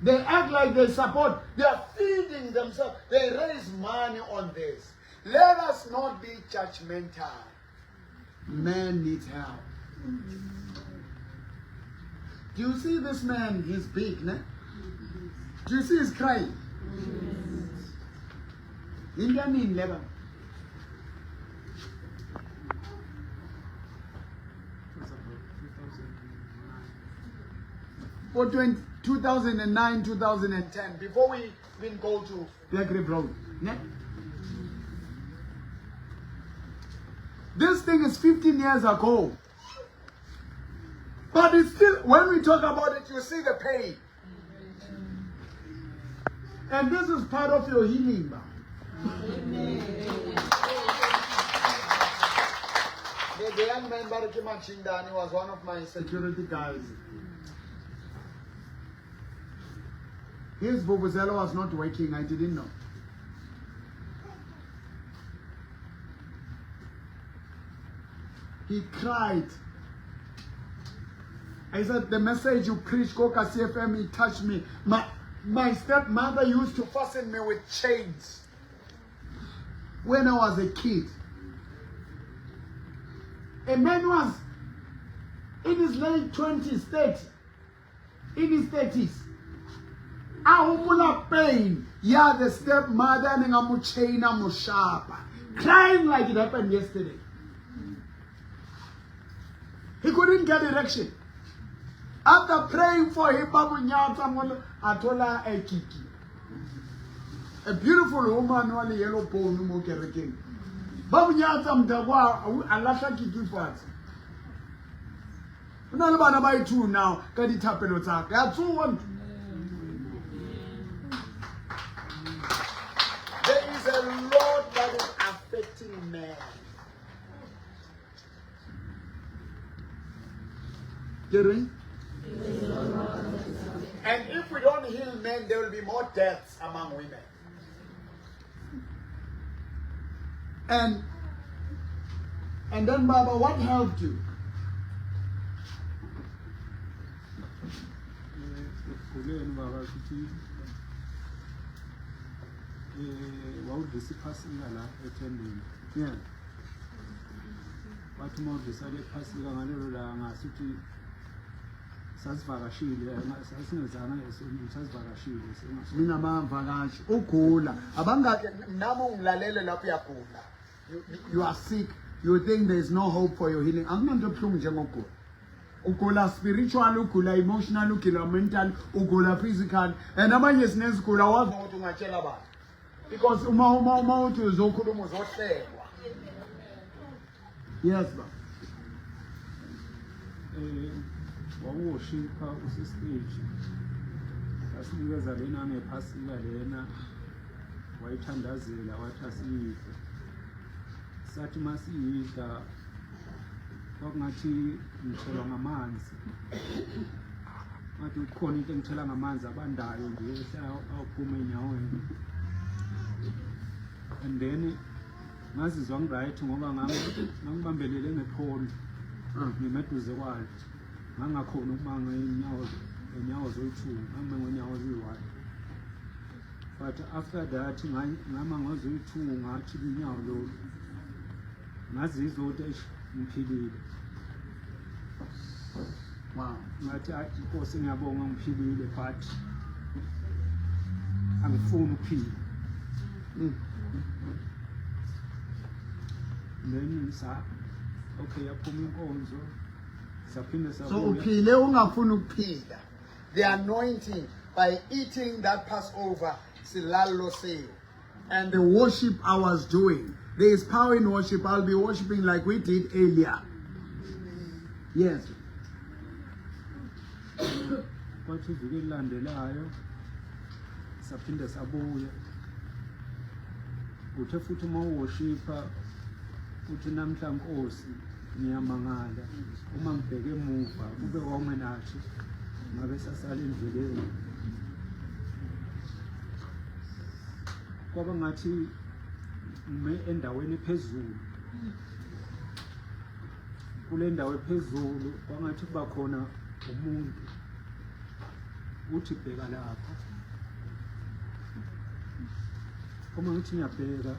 They act like they support. They are feeding themselves. They raise money on this. Let us not be judgmental. Man needs help. Do you see this man? He's big, ne? Do you see his crying? In the mean level. For 2009, 2010, before we even go to Black Rib Road. Ne? This thing is 15 years ago. But it's still, when we talk about it, you see the pain. And this is part of your healing. The young man, Baraki Machindani, was one of my security guys. His vuvuzela was not working, I didn't know. He cried. I said, the message you preach, Coca CFM, it touched me. My stepmother used to fasten me with chains when I was a kid. A man was in his late 20s, 30s, in his 30s. I pain. Yeah, the stepmother and I'm chain, I'm sharp. Crying like it happened yesterday. He couldn't get erection. After praying for him, I told her a kiki. A beautiful woman on the yellow pole, no more king. Babu Yatam Dawa, I love her kiki parts. None about by two now, can it happen or talk? That's one. There is a lot that is affecting man. Getting? And if we don't heal men, there will be more deaths among women. And then, Baba, what helped you? Yeah. You are sick. You think there is no hope for your healing. I'm not talking ukula spiritual, ukula emotional, ukula mental, ukula physical. And I'm just next ukula was not to my chelaba. Because uma to zokulu muzote. Yes, ma. Wawushipha usistage asinikeza lena nephasika lena wayithandazela wathi asiyidle sathi masiyidla kwakungathi ngithela ngamanzi ngathi ukhona into engithela ngamanzi abandayo nje awuphuma enyaweni and then ngazizwa ngiright ngoba ngangibambelele ngephondo ngimeduze kwayo ngangakhona ukubanga inyawo zoyi-2 ngame ngonyawo eziyi-1 but after that ngama ngozoyi-2 ngathi inyawo lo ngazizwa ukuthi ngiphilile. Wow. Ngathi inkosi ngiyabonga ngiphilile but angifuni ukuphila. Then okay, yaphuma inkonzo. So uphile ungafuni ukuphila. The anointing by eating that Passover, Silalo say, and the worship I was doing. There is power in worship. I'll be worshiping like we did earlier. Yes. Kwathi iviki elilandelayo saphinde sabuya. Uthe futhi uma uworshipha uthi namhla Nkosi ngiyamangala uma ngibheke emuva kube kwamenathi ngabe sasala endleleni kwaba ngathi endaweni ephezulu kule ndawo ephezulu kwangathi kuba khona umuntu uthi bheka lapha. Uma ngithi ngiyabheka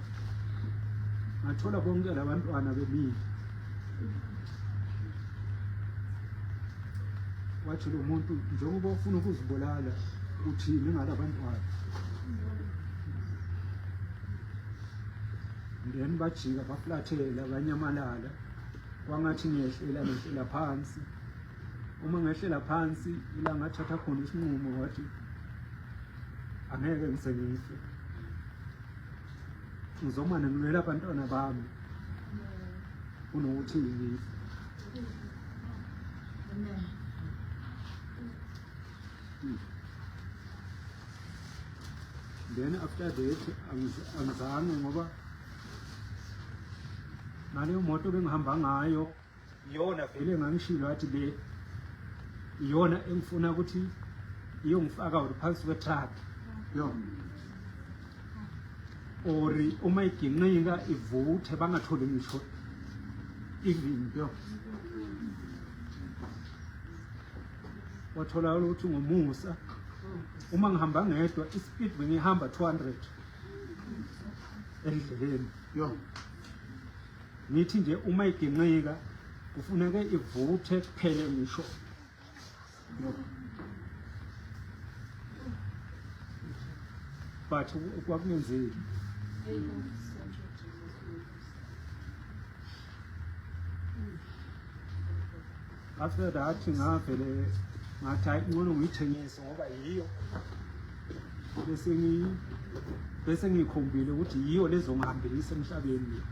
ngathola bonke labantwana bemile. Wathi lo muntu njengoba ufuna ukuzibulala uthini ngalabantwana? Then bajika baflathela banyamalala. Kwangathi ngiyehlela phansi. Uma ngehlela phansi ila ngathatha khona isinqumo wathi angeke ngisengife. Ngizomane ngilwela abantwana bami kunokuthi ngife. Then after that angizange ngoba ngaleyo moto bengihamba ngayo iyona vele ngangishilo athi le iyona engifuna ukuthi iyongifaka phansi kwetruck yo ori uma iginqika ivuthe bangatholi ngisho ivimbi yo wathola ukuthi ngomusa uma ngihamba ngedwa ispeed bengihamba 200 endleleni yo nithi nje uma iginqika kufuneka ivuthe kuphele ngisho but kwakungenzeki. After that ngavele ngathi hayi ngcono ngiyithengise ngoba yiyo bese ngikhombile ukuthi yiyo lezongihambisa emhlabeni.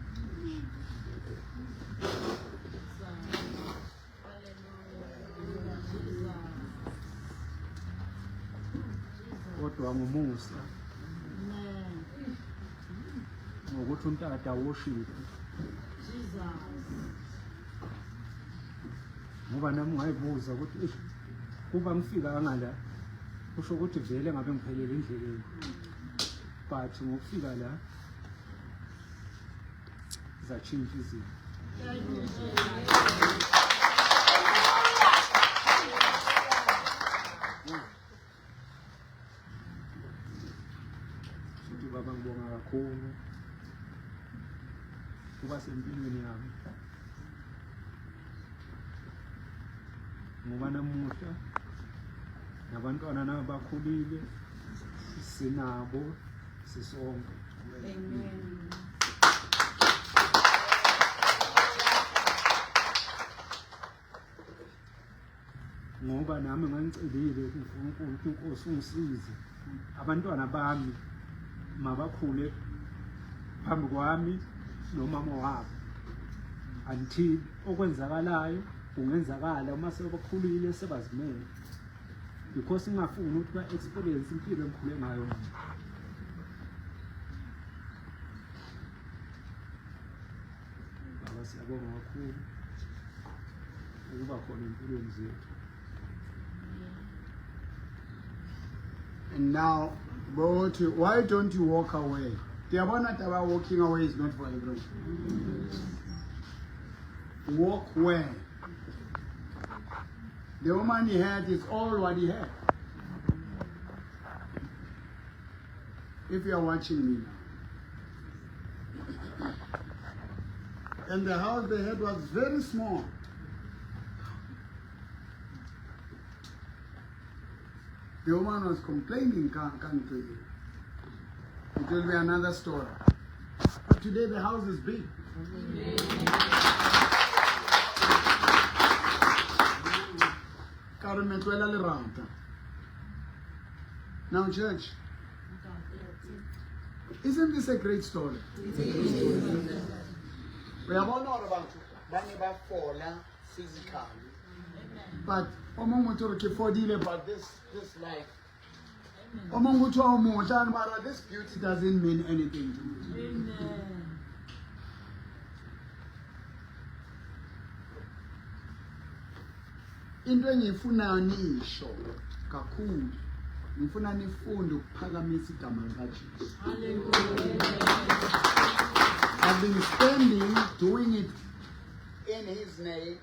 Kodwa ngumusa ngokuthi untata woshile ngoba nami ngayibuza ukuthi kuba ngifika ngala kusho ukuthi vele ngabe ngiphelele endleleni, but ngokufika la zatshintsha izinto. Futhi baba ngibonga kakhulu kuba sempilweni yami ngoba namuhla nabantwana nabo bakhulile sinabo sisonke. Amen. Ngoba nami ngangicelile uNkulunkulu Inkosi ungisize abantwana bami mabakhule phambi kwami nomama wabo until okwenzakalayo kungenzakala uma sebakhulile sebazimele, because ngingafuni ukuthi ba-experience impilo engikhule ngayo. Baba siyabonga kakhulu ukuba khona empilweni zethu. And now, why don't you walk away? Walking away is not for everyone. Walk where? The woman he had is all what he had. If you are watching me now. And the house they had was very small. The woman was complaining, can't to you. It will be another story. But today the house is big. Now, church, isn't this a great story? We have all known about physically. But about this life. This beauty doesn't mean anything to me. Amen. Into engiyifunayo nisho kakhulu ngifuna nifunde ukuphakamisa igama likaJesu. I've been standing doing it in his name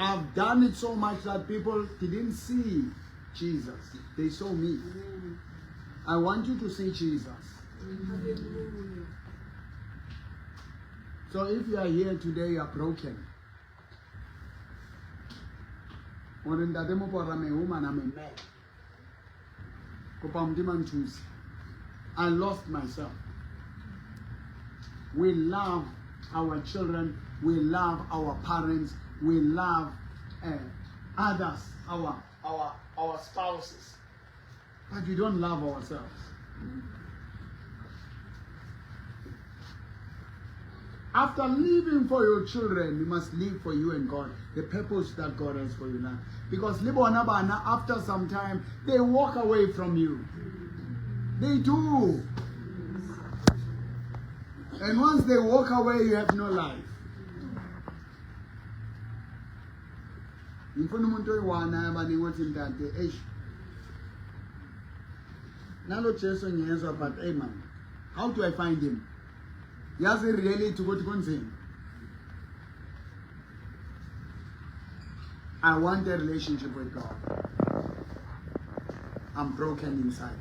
I've done it so much that people didn't see Jesus. They saw me. I want you to see Jesus. So if you are here today, you are broken. I lost myself. We love our children. We love our parents. We love others, our spouses. But we don't love ourselves. After living for your children, you must live for you and God, the purpose that God has for your life. Because after some time, they walk away from you. They do. And once they walk away, you have no life. But hey man, how do I find him? He hasn't really to go to consent. I want a relationship with God. I'm broken inside.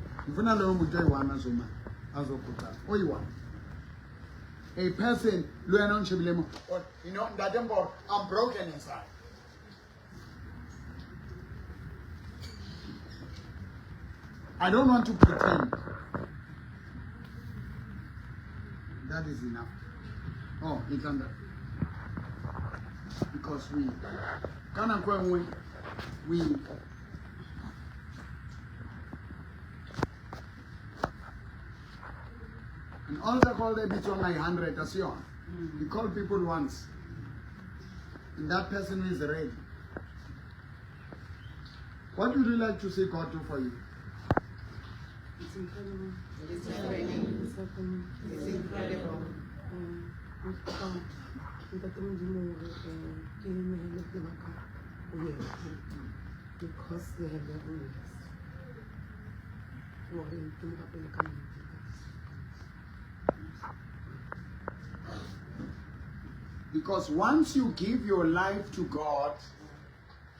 A person, you know, I'm broken inside. I don't want to pretend. That is enough. Oh, it's under. Because we and all the call they be on like 100 as you on. You call people once. And that person is ready. What would you like to see God do for you? It's incredible. It's incredible. It's incredible. Because they have their own Because once you give your life to God,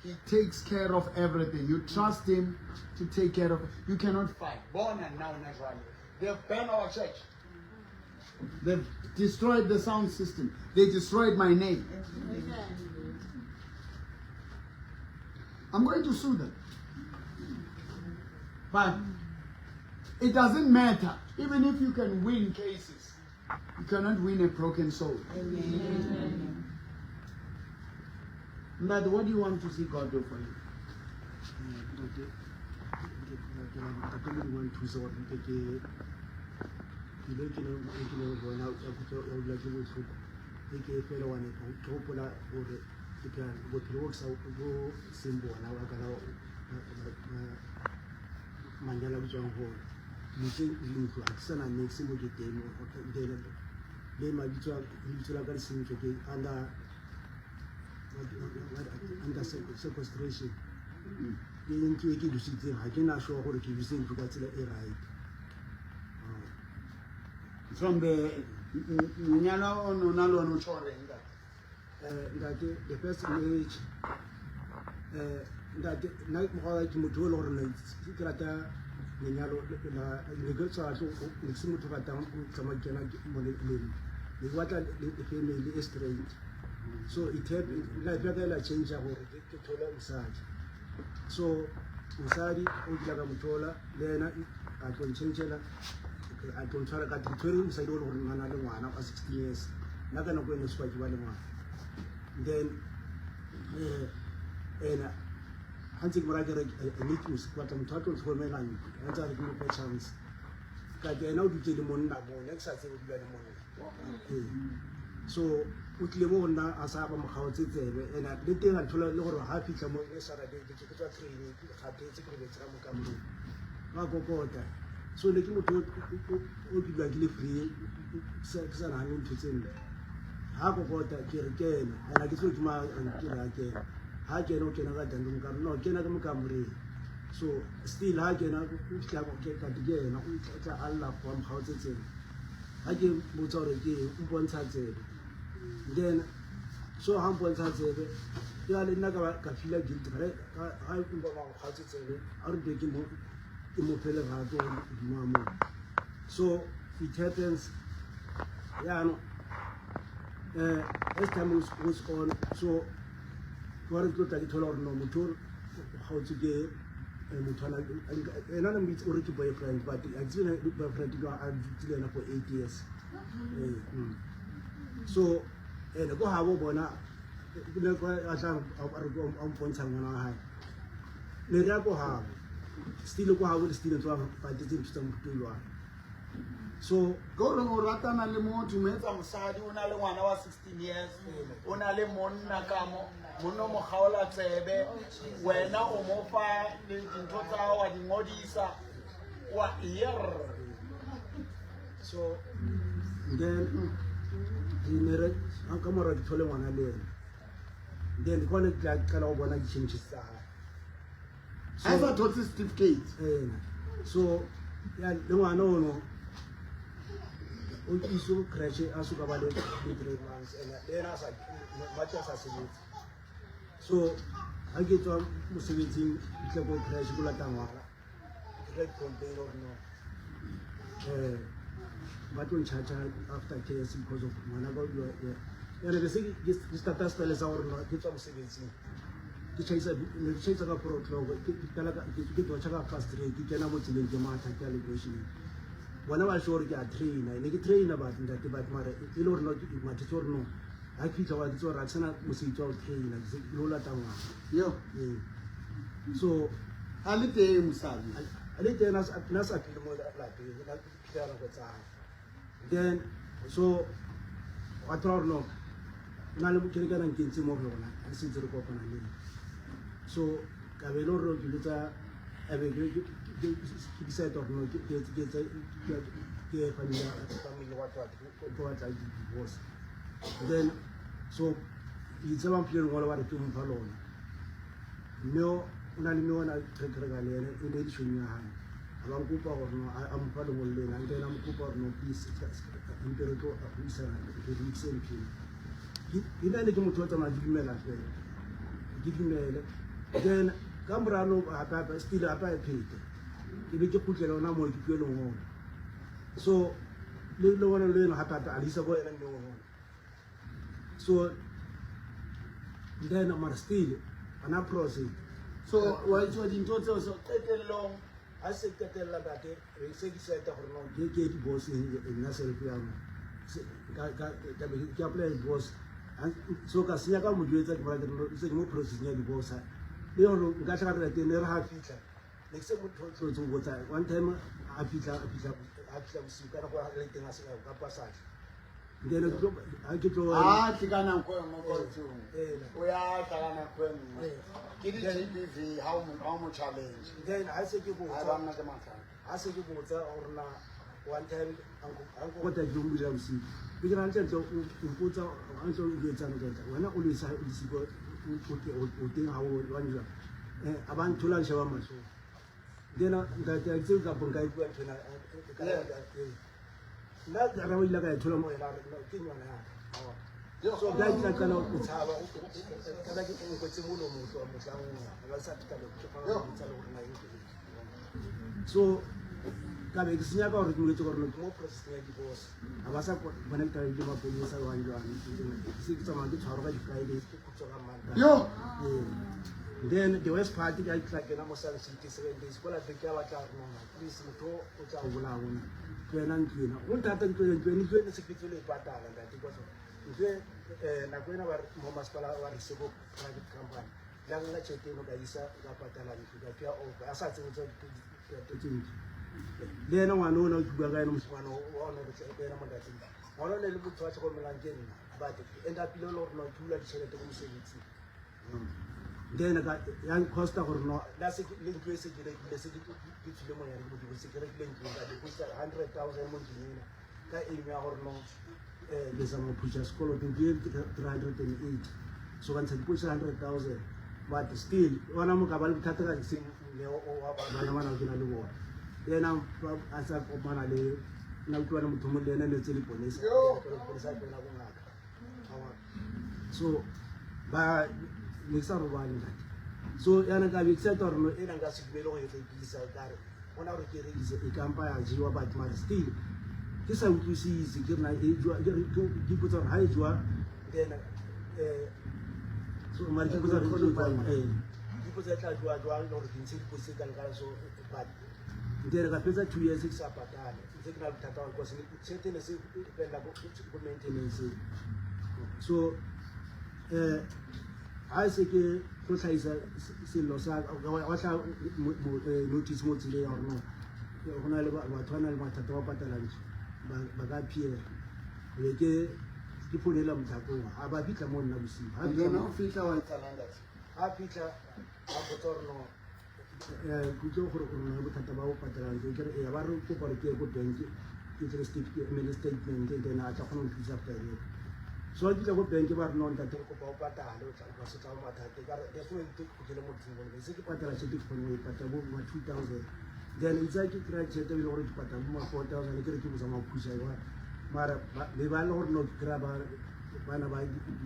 He takes care of everything. You trust Him to take care of it. You cannot fight. Born and now naturally. They've burned our church. They've destroyed the sound system. They destroyed my name. I'm going to sue them. But it doesn't matter. Even if you can win cases, you cannot win a broken soul. Amen. But what do you want to see God do for you? Under sequestration. From the the first marriage, that night more like Mutual or Nigrata, the girls are so to cut down some the water the family is strange. So it happened like a change of Usagi. So Usagi, Ujaka Mutola, then I don't change it. I don't try to get the 12 I don't know another one after 16 years. Not gonna go in the sweat one. Then and Hansik Maraga meetings, what I'm talking for my line, and I give a chance. That they know to take the money next I think will be the money. So with Limona as I am how it's and I didn't actually know happy come on yesterday to get a training, have to take it. So the people would like live free, sex and I need to send. Half of what I care again, and I get with my and kill again. I cannot come, no, cannot come. So still I cannot get again, Allah from how to say. I give Mutor again, one side. Then so humble said, ya le nna ka feel guilty ga I go ba ga se tsele a re ke mo phele ga go mama so it happens yeah no as time was on so what is good that it all no motor how to get mutwana enana meet or ke boyfriend but I didn't boyfriend go I for 8 years so go ha bo bona le go a tla a go a mpontsha ngwana hae le ya go ha still go ha le still tswa ba ditse tsa motulwa so go re go ratana le motho metsa mosadi o na le ngwana wa 16 years o na le monna ka mo mono mo gaola tsebe wena o mo fa le dintho tsa wa di ngodisa wa here so then dinere an kamara di thole ngwana le ena then gone tla kala go bona di-changes tsa so as a total certificate so ya le ngwana ono o iso crash a suka ba le 3 months and then as a matcha sa sebetsa so I get to mosebetsing itle go crash go lata ngwana red complain or no but on charge after case because of ngwana go ya re se ke status pele sa gore no ke tswa mosebetsing ke chaisa ka pro clogo ke tswa ka fast rate ke kena mo tseleng ke matha ke allegation bona ba sure ke a trainer ne ke trainer ba ntate ba mara e le gore no mathe tsore no I feel like it's all right. Sana musito trainer lola tangwa yo so alite musadi alite nas apilo mo la pila go tsa then so what or no na le bukere kana nkentse mo bona a se tsere go kona le so ka be lo ro ditsa ebe ke decide or no ke family what go tsa divorce then so it's a vampire ngwana ba re ke mo fa lona no una le no na trekere le ene e le ditshwenya hana ba nkopa gore no a mo fa le mo le na ngena mo kopa gore no please impero to a puisa ke di sempre ina le ke motho tsa ma dimela fela ke dimela then kambrano apa still apa phete ke be ke kutlela ona mo ke pelo ngo so le bona le no hata alisa go ena no so then I'm still an process so wa itwa dintho tse so qetellong a se qetella that re se ke seta gore no ke di boss nna se re ya mo ka apply boss so ka senya ka mo jwetsa ke batla no se mo process ya di boss le yo nka tla re tene re ha fitla le se mo tlotlo go tsa one time a fitla bosiu ka go le teng a se ka pasatla then I get to tikana ko mo ko tsong o ya tikana ko mo ke di GBV how much challenge then I say ke go I don't know the matter I say ke go tsa orna one time anko go ta jumbu ja bosiu ke ra ntse o mpotsa a ntse o getsa ngata wena o le sa o siko o teng ha o wanja abantu thola nshaba maso then ngata tse ka bonga ipu ntona na ra o ila ka thola mo ela ke nywana ya so ga itla kana o tshaba ka ke go tse mo lo mo so mo tla mo ba sa tikalo ke fa go tsala go na so ka be ke senya ka gore ke moetse gore mo process ya di boss a ba sa bona ka di ba pele sa wa njwana se ke tsama ke tshwaro ka di Friday ke kutso ka manta yo then the worst part I like na mo sa 7 days ko la teka ba tla rona please motho o tla bola bona kwena ntlwena o ntata ntlwena se ke tsole patala ntate kwa so ntwe na kwena ba mo masipala wa resebo private company la nna chete no ka isa ka patala ntwe ka pia o a sa tseng tso teng le na ngwana o na o bua ka ena mosimano o ona re tsena mo ntate ngwana le le botho wa go melangeng but enda pilo lo rona thula di tšhelete go mosebetsi then ka yang costa gore no la se le ntwe se ke le se ke tsile mo ya re mo se ke re le ntwe ka di costa 100,000 mo dinela ka e me ya gore no le sa mo pucha skolo ke 308 so kan se pucha 100,000 but still wana mo ka ba le thata ka se le o wa bana bana ke na le bona then a sa o bana le na utlwa mo thomo le ena le tse le polisa polisa ke na go ngaka so ba ne sa robale ntate so yana ka be excited or no ena nka se dumele go e rekisa kare bona gore ke rekise e kampa ya jiwa but mara still ke sa utlwisise ke rena e jwa ke potsa gore ha e jwa then so mara ke potsa gore ke potsa tla jwa gore ke ntse ke potsa ka so but ndere ka pesa 2 years ke sa patala ntse ke na bothata wa because tshete ne se dependa go maintenance so ha se ke go tlhaisa selo sa wa tla notice mo tsile ya rona go na le batho ba na le mathata wa patala ba ka pier le ke ponela mthako a ba bitla mo nna bosigo ha tsena o fitla wa tsalanda ha fitla a botorno kutlo gore o nna bothata ba go patala ke re ya ba re go gore ke go bank interest statement then a tla kgona go thusa ka ene so ke go bank ba re no ntate go ba o patala o tla go se tla mathata ka re so ntse go dile mo tsingong le se ke patala se ke kgone go patala bo 2000 then itse ke kry tshete le gore ke patala mo 4000 ke re ke bo sama khusha wa mara le ba le gore no kra ba bana ba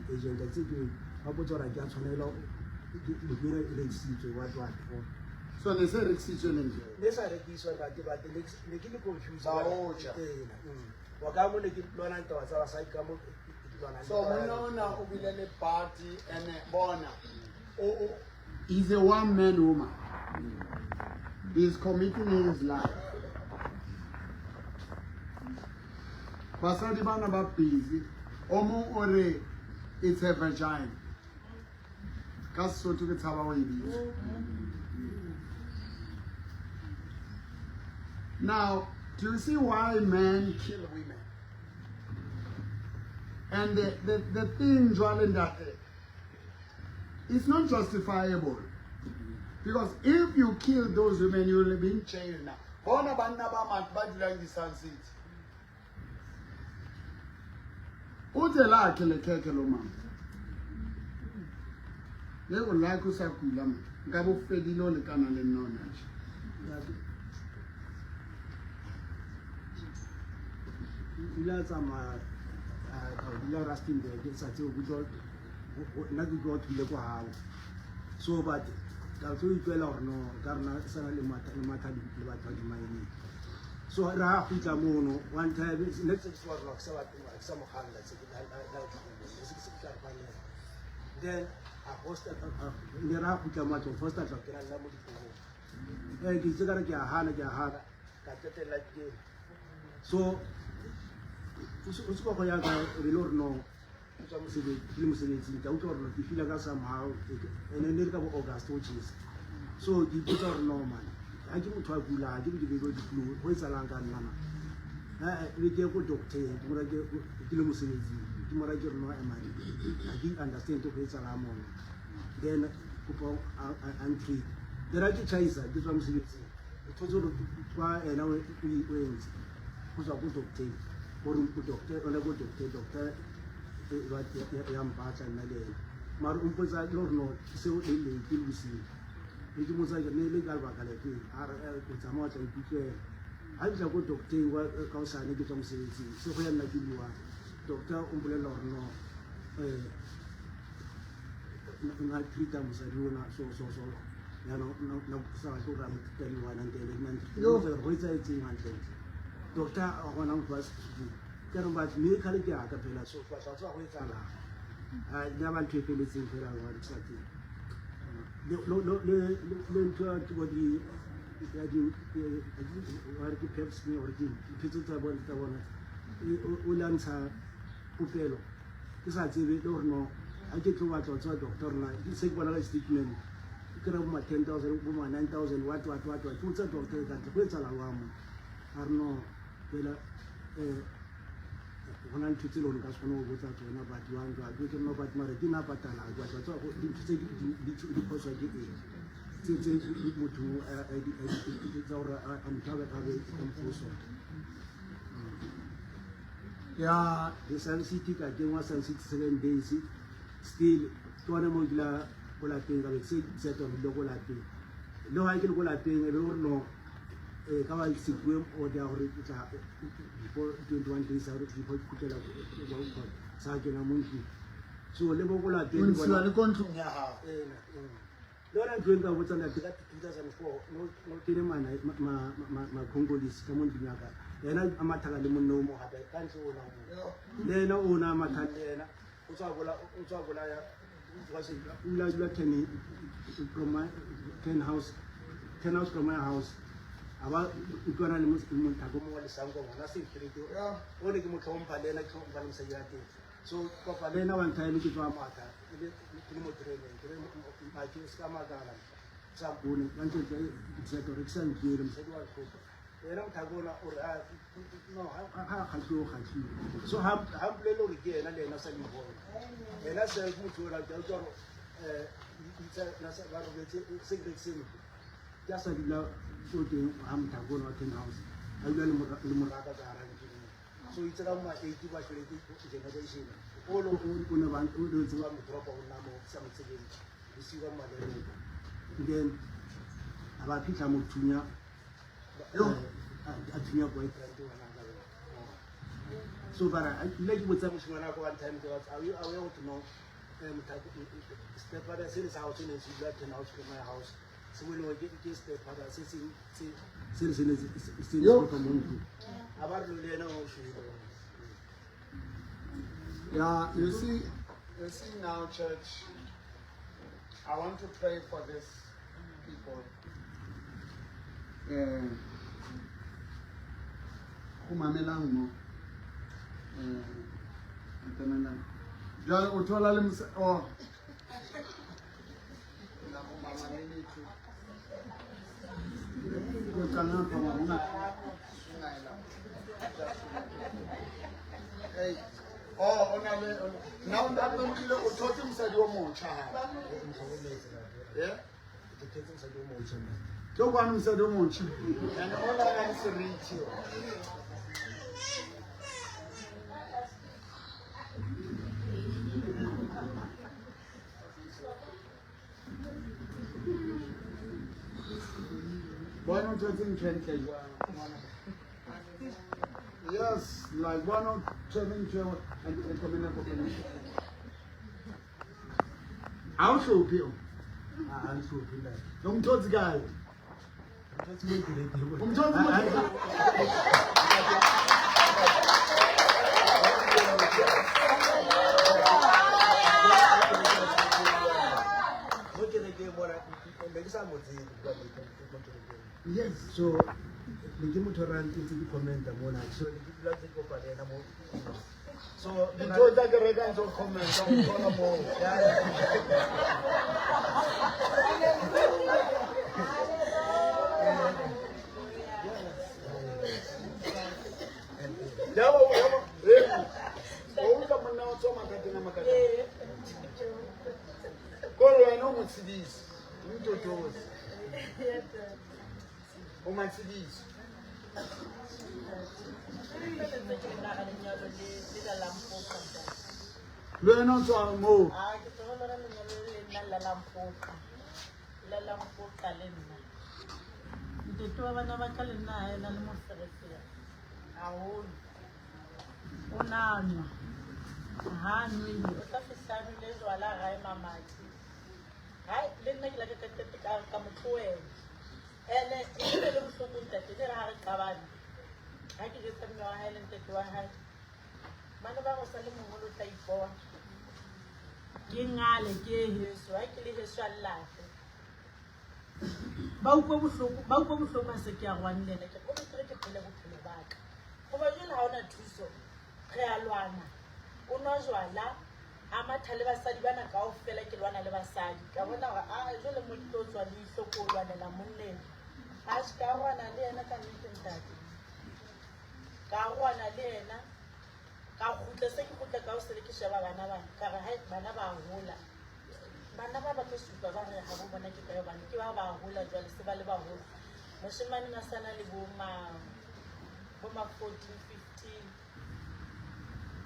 agent tse ke ba botsora ke a tshwanela le dire rekisitswe wa twa so ne se rekisitswe nje le sa rekiswa ba ke le ke le confuse ba oja wa ka mo ne ke lona nta wa sa sa ka mo so mona o bile le party and bona he's a one man woman he's committing his life basadi bana ba busy omo ore it's a vagina ka sotho ke tshaba o ibitsa now do you see why men kill women and the thing dwelling that it's not justifiable because if you kill those women you will be in jail now bona banna ba mat ba dula in Sun City ute la ke le keke lo mama le go la go sa kula ma nga bo fedilo le kana le nona ila tsama ila rasting de ke sa tse go na go tlile go hawo so but ka tso itwela gore no ka rena sana le mata le batho di maine so ra go mono one time next is what like sa mo khalla se ke then a host le ra go mo tlo first tla ke nna mo dipogo ke se ka re ke a hana ka tetela ke so o se go ya ka re lo no tsa mo se le mo se le tsi ka o tlo re ke fila ka somehow ene ne ka bo August which is so di putsa re no man ha ke motho a bula ke di bego di flu ho etsalang ka nna le ke go doctor ke mo ra ke le mo se le tsi ke mo ra ke re no emari I didn't understand to go etsala mo then go antri dira ke chaisa ke tswa mo se le tsi o tshotse re kwa ena o entse go tswa go doctor gore mo doctor o le go doctor ya mpatla nna le mara o mpotsa le gore no se o le ke bosigo e ke motsa ke ne le ka ba ka le ke a re go tsamaya tla ipitse ha ke tla go doctor wa ka o sane ke tswa mosebetsi se go ya nna ke bua doctor o mbolela gore no na treat am sa rona so ya no sa go ra moteli wa nna tele nna yo go itse etse mantle doctor a gona go ba ke re ba me ka le ke aka phela so fa sa go etsala a ya ba ntwe pele tse fela wa tsatsi le ntwa ke bo di ya di wa re ke peps me or di pitso tsa bona o lantsha popelo ke sa tsebe le gore no a ke tlo batla tswa doctor na ke se ke bona le statement ke re mo 10,000 mo 9,000 what ke tsa doctor ka go etsala wa mo a re no pela gona ntse tse lone ka sona go botsa tsona batho wa ntwa ke no batho mare ke na patala go tla tswa go dintse di phoswa ke tse motho di tsa ora a mthabe ka be ka mfoso ya the Sun City ka ke wa Sun City 7 days still tswana mo dila go la teng ka be se to le go la teng le ha ke le go la teng e be gore no ka ba sekwe o dia gore tla before 21 days out before kutela go sa ke na monki so le bo gola o ntshiwa le ko ntlong ya gago le yona ntho e nka botsana ke ka 2004 no tene makhongolisi ka mo ntlong ya ka yena a mathaka le monno mo gape ka ntle o na le yena o na mathaka le yena o tswa bola ya ula dula 10 house from my house aba utlwana le mothako mo wa lesango bona se kirito o le ke mo tlhompha le yena ke mo ba le mosadi ya teng so kopa le yena one time ke tswa matha ke mo training ke ma ke ska magala sa bone ba ntse ke tseto re tsang ke le mosadi wa kopa yena mothako na o re no ha khatlo so ha le lo re ke yena le yena sa le bona yena se mo tsora ka tswa itsa na sa ba re tse secret sim ya sa dila o teng ha mothako na 10 house a ile le moraka ka ra so itse ka ma 80 ba shweletse generation o lo o ne ba o do tsa mo dropa o na mo sa mtsebeng di siwa malele then aba phitla mo thunya a thunya boyfriend wa na ga so bara le ke botsa mo shwana ko one time ke wa you aware what no step father says house in his blood and house from my house so we know get step father says Yo. Yeah, you see now, church, I want to pray for these people. Hey. Oh, now that don't kill or told him said your mom child. Yeah? Don't want him said your mom child. And all I am is to reach you. Why not you think 10K? Yes, like 1 or 7 and coming up with I'll show you. I'll show you that. Don't touch the guy. Don't touch the guy. Yes, so the Mutoran is the comment so so the George that the Regans will comment on more. Learn on to move.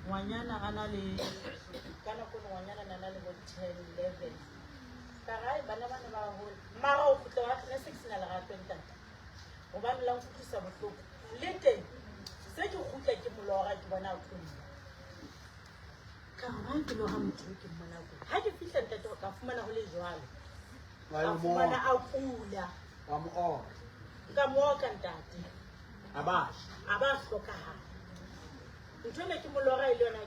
Wanyana anale kana kuna wanyana nanale bo 10 11 karai bana ba hole mara o futla wa 6 na la ga 20 o ba nla mfutlisa bohloko le teng se ke gutla ke molora ke bona o ka ba ke lo ha motho ke mmona ko ha ke fihla ntate ka fumana ho le jwalo ka fumana a kula ka mo ka ntate a ba hlokahala ntho ena ke molora ile yona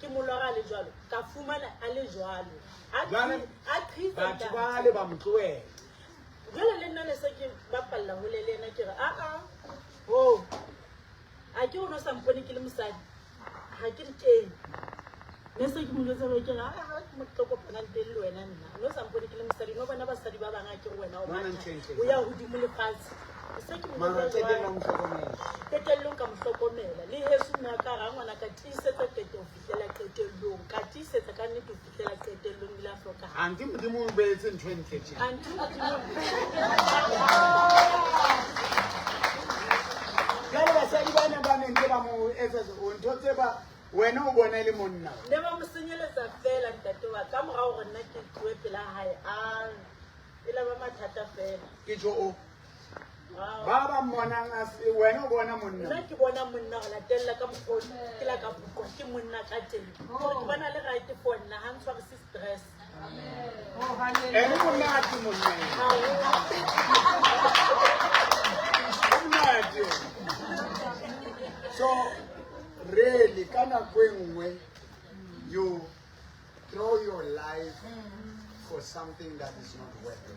ke molora le jwalo ka fumana a le jwalo a qhitsa batho ba le ba motloela jwale le nna ne se ke bapalla ho le lena ke re a ke ono sa mpone ke le mosadi ha ke re teng ne se ke mo jwetsa ke re ke mo tlhokopanang teng le wena nna no sa mpone ke le mosadi no bona basadi ba bang a ke wena o ya hodimo le fatshe se ke mo qetellong ka mo hlokomela le heso nna ka ra ngwana ka tiisetsa tete ho fihlela qetellong ka tiisetsa ka nnete ho fihlela qetellong le a hloka anti modimo o beetse ntho e ntle tjena anti modimo jale basadi bana ba nentse ba mo etsa ntho tse ba wena o bona e le monna ne ba mo senyeletsa fela ntate wa ka mora hore nna ke tloe pela hae e la ba mathata fela ke tjo o ba ba mmonang wena o bona monna nna ke bona monna go latella ka mokgoni ke la ka buko ke monna ka teng gore ke bona le right for nna ha ntshware se stress ene monate monna monate so really ka nako e nngwe you throw your life for something that is not worth it.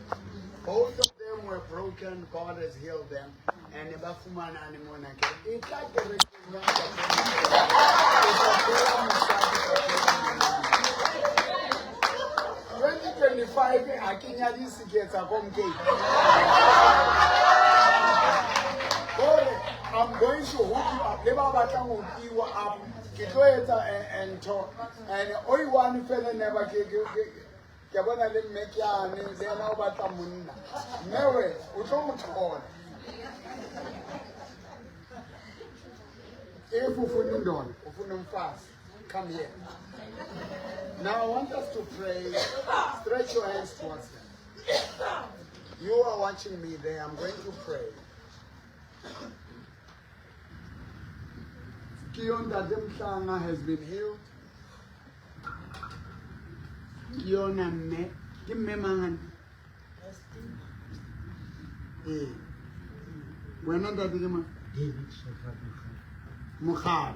Both of them were broken, God has healed them, and Bafumana and Monaka. It's like the 2025, I can have this get a home gate. I'm going to hook you up. Never batang hook you up. Kitoeta and talk. And only one fella never get. Ke bona le mmekyane le na o batla monna mmewe o tlo mothola if ufuna indona ufuna umfazi come here now I want us to pray. Stretch your hands towards them. You are watching me there. I'm going to pray. Kiyon Dademklanga has been healed. Yona me ke memangan wena ndati ke ma mogare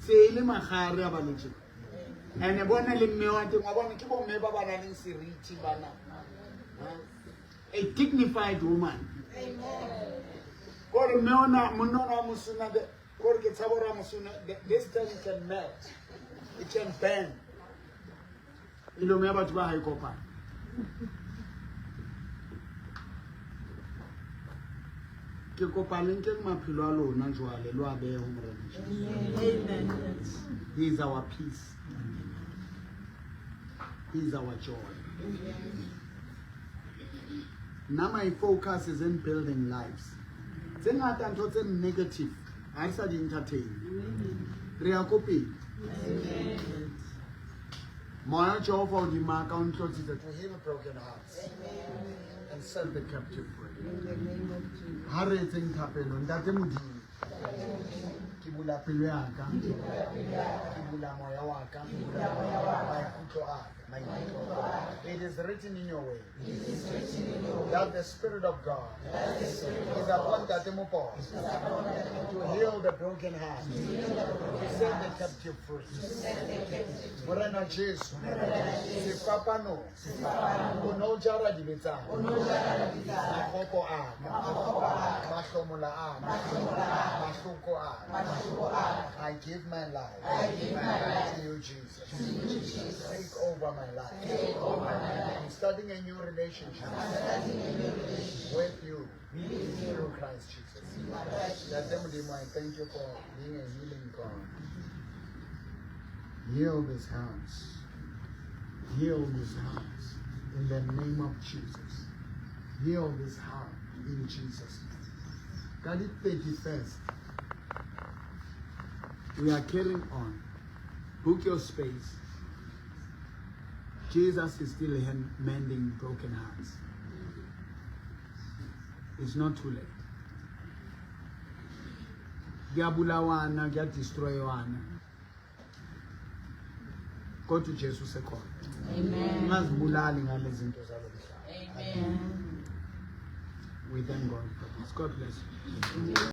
se ile magare a baletse ene bona le mme wa teng wa bona ke bo mme ba bana le seriti bana a dignified woman amen gore mme ona monna wa musuna de gore ke tsabora musuna this thing can melt, it can bend. Ilo me batho ba ha ikopa ke kopaleng ke maphelo a lona jwale lo a behe ho morena. Amen. He is our peace. He is our joy. Now my focus is in building lives. Tse ngata ntho tse negative ha isa di entertain. Re a kopela. Amen. Moya Jehovah o di maka o ntlotsitse to heal broken hearts and set the captive free. Ha re etseng thapelo ntate modimo ke bula pelo ya ka ke bula moya wa ka maikutlo a ka. It is written in your way that the Spirit of God is upon Tate Mopo to heal the broken heart, to set the captive free. Morena Jesu, sefapano, ono jara di betsa, makoko a, mahlomola a, mahloko a. I give my life to you, Jesus. Take over my life. I'm starting a new relationship with you through Christ Jesus. I thank you for being a healing God. Heal this house. Heal this house in the name of Jesus. Heal this heart in Jesus' name. God, it 31st. We are carrying on. Book your space. Jesus is still mending broken hearts. It's not too late. Gabulawana, get destroy one. kodwa uJesu usekhona. Amen. Ungazibulali ngale zinto zalo mhlaba. Amen. We thank God for this. God bless you.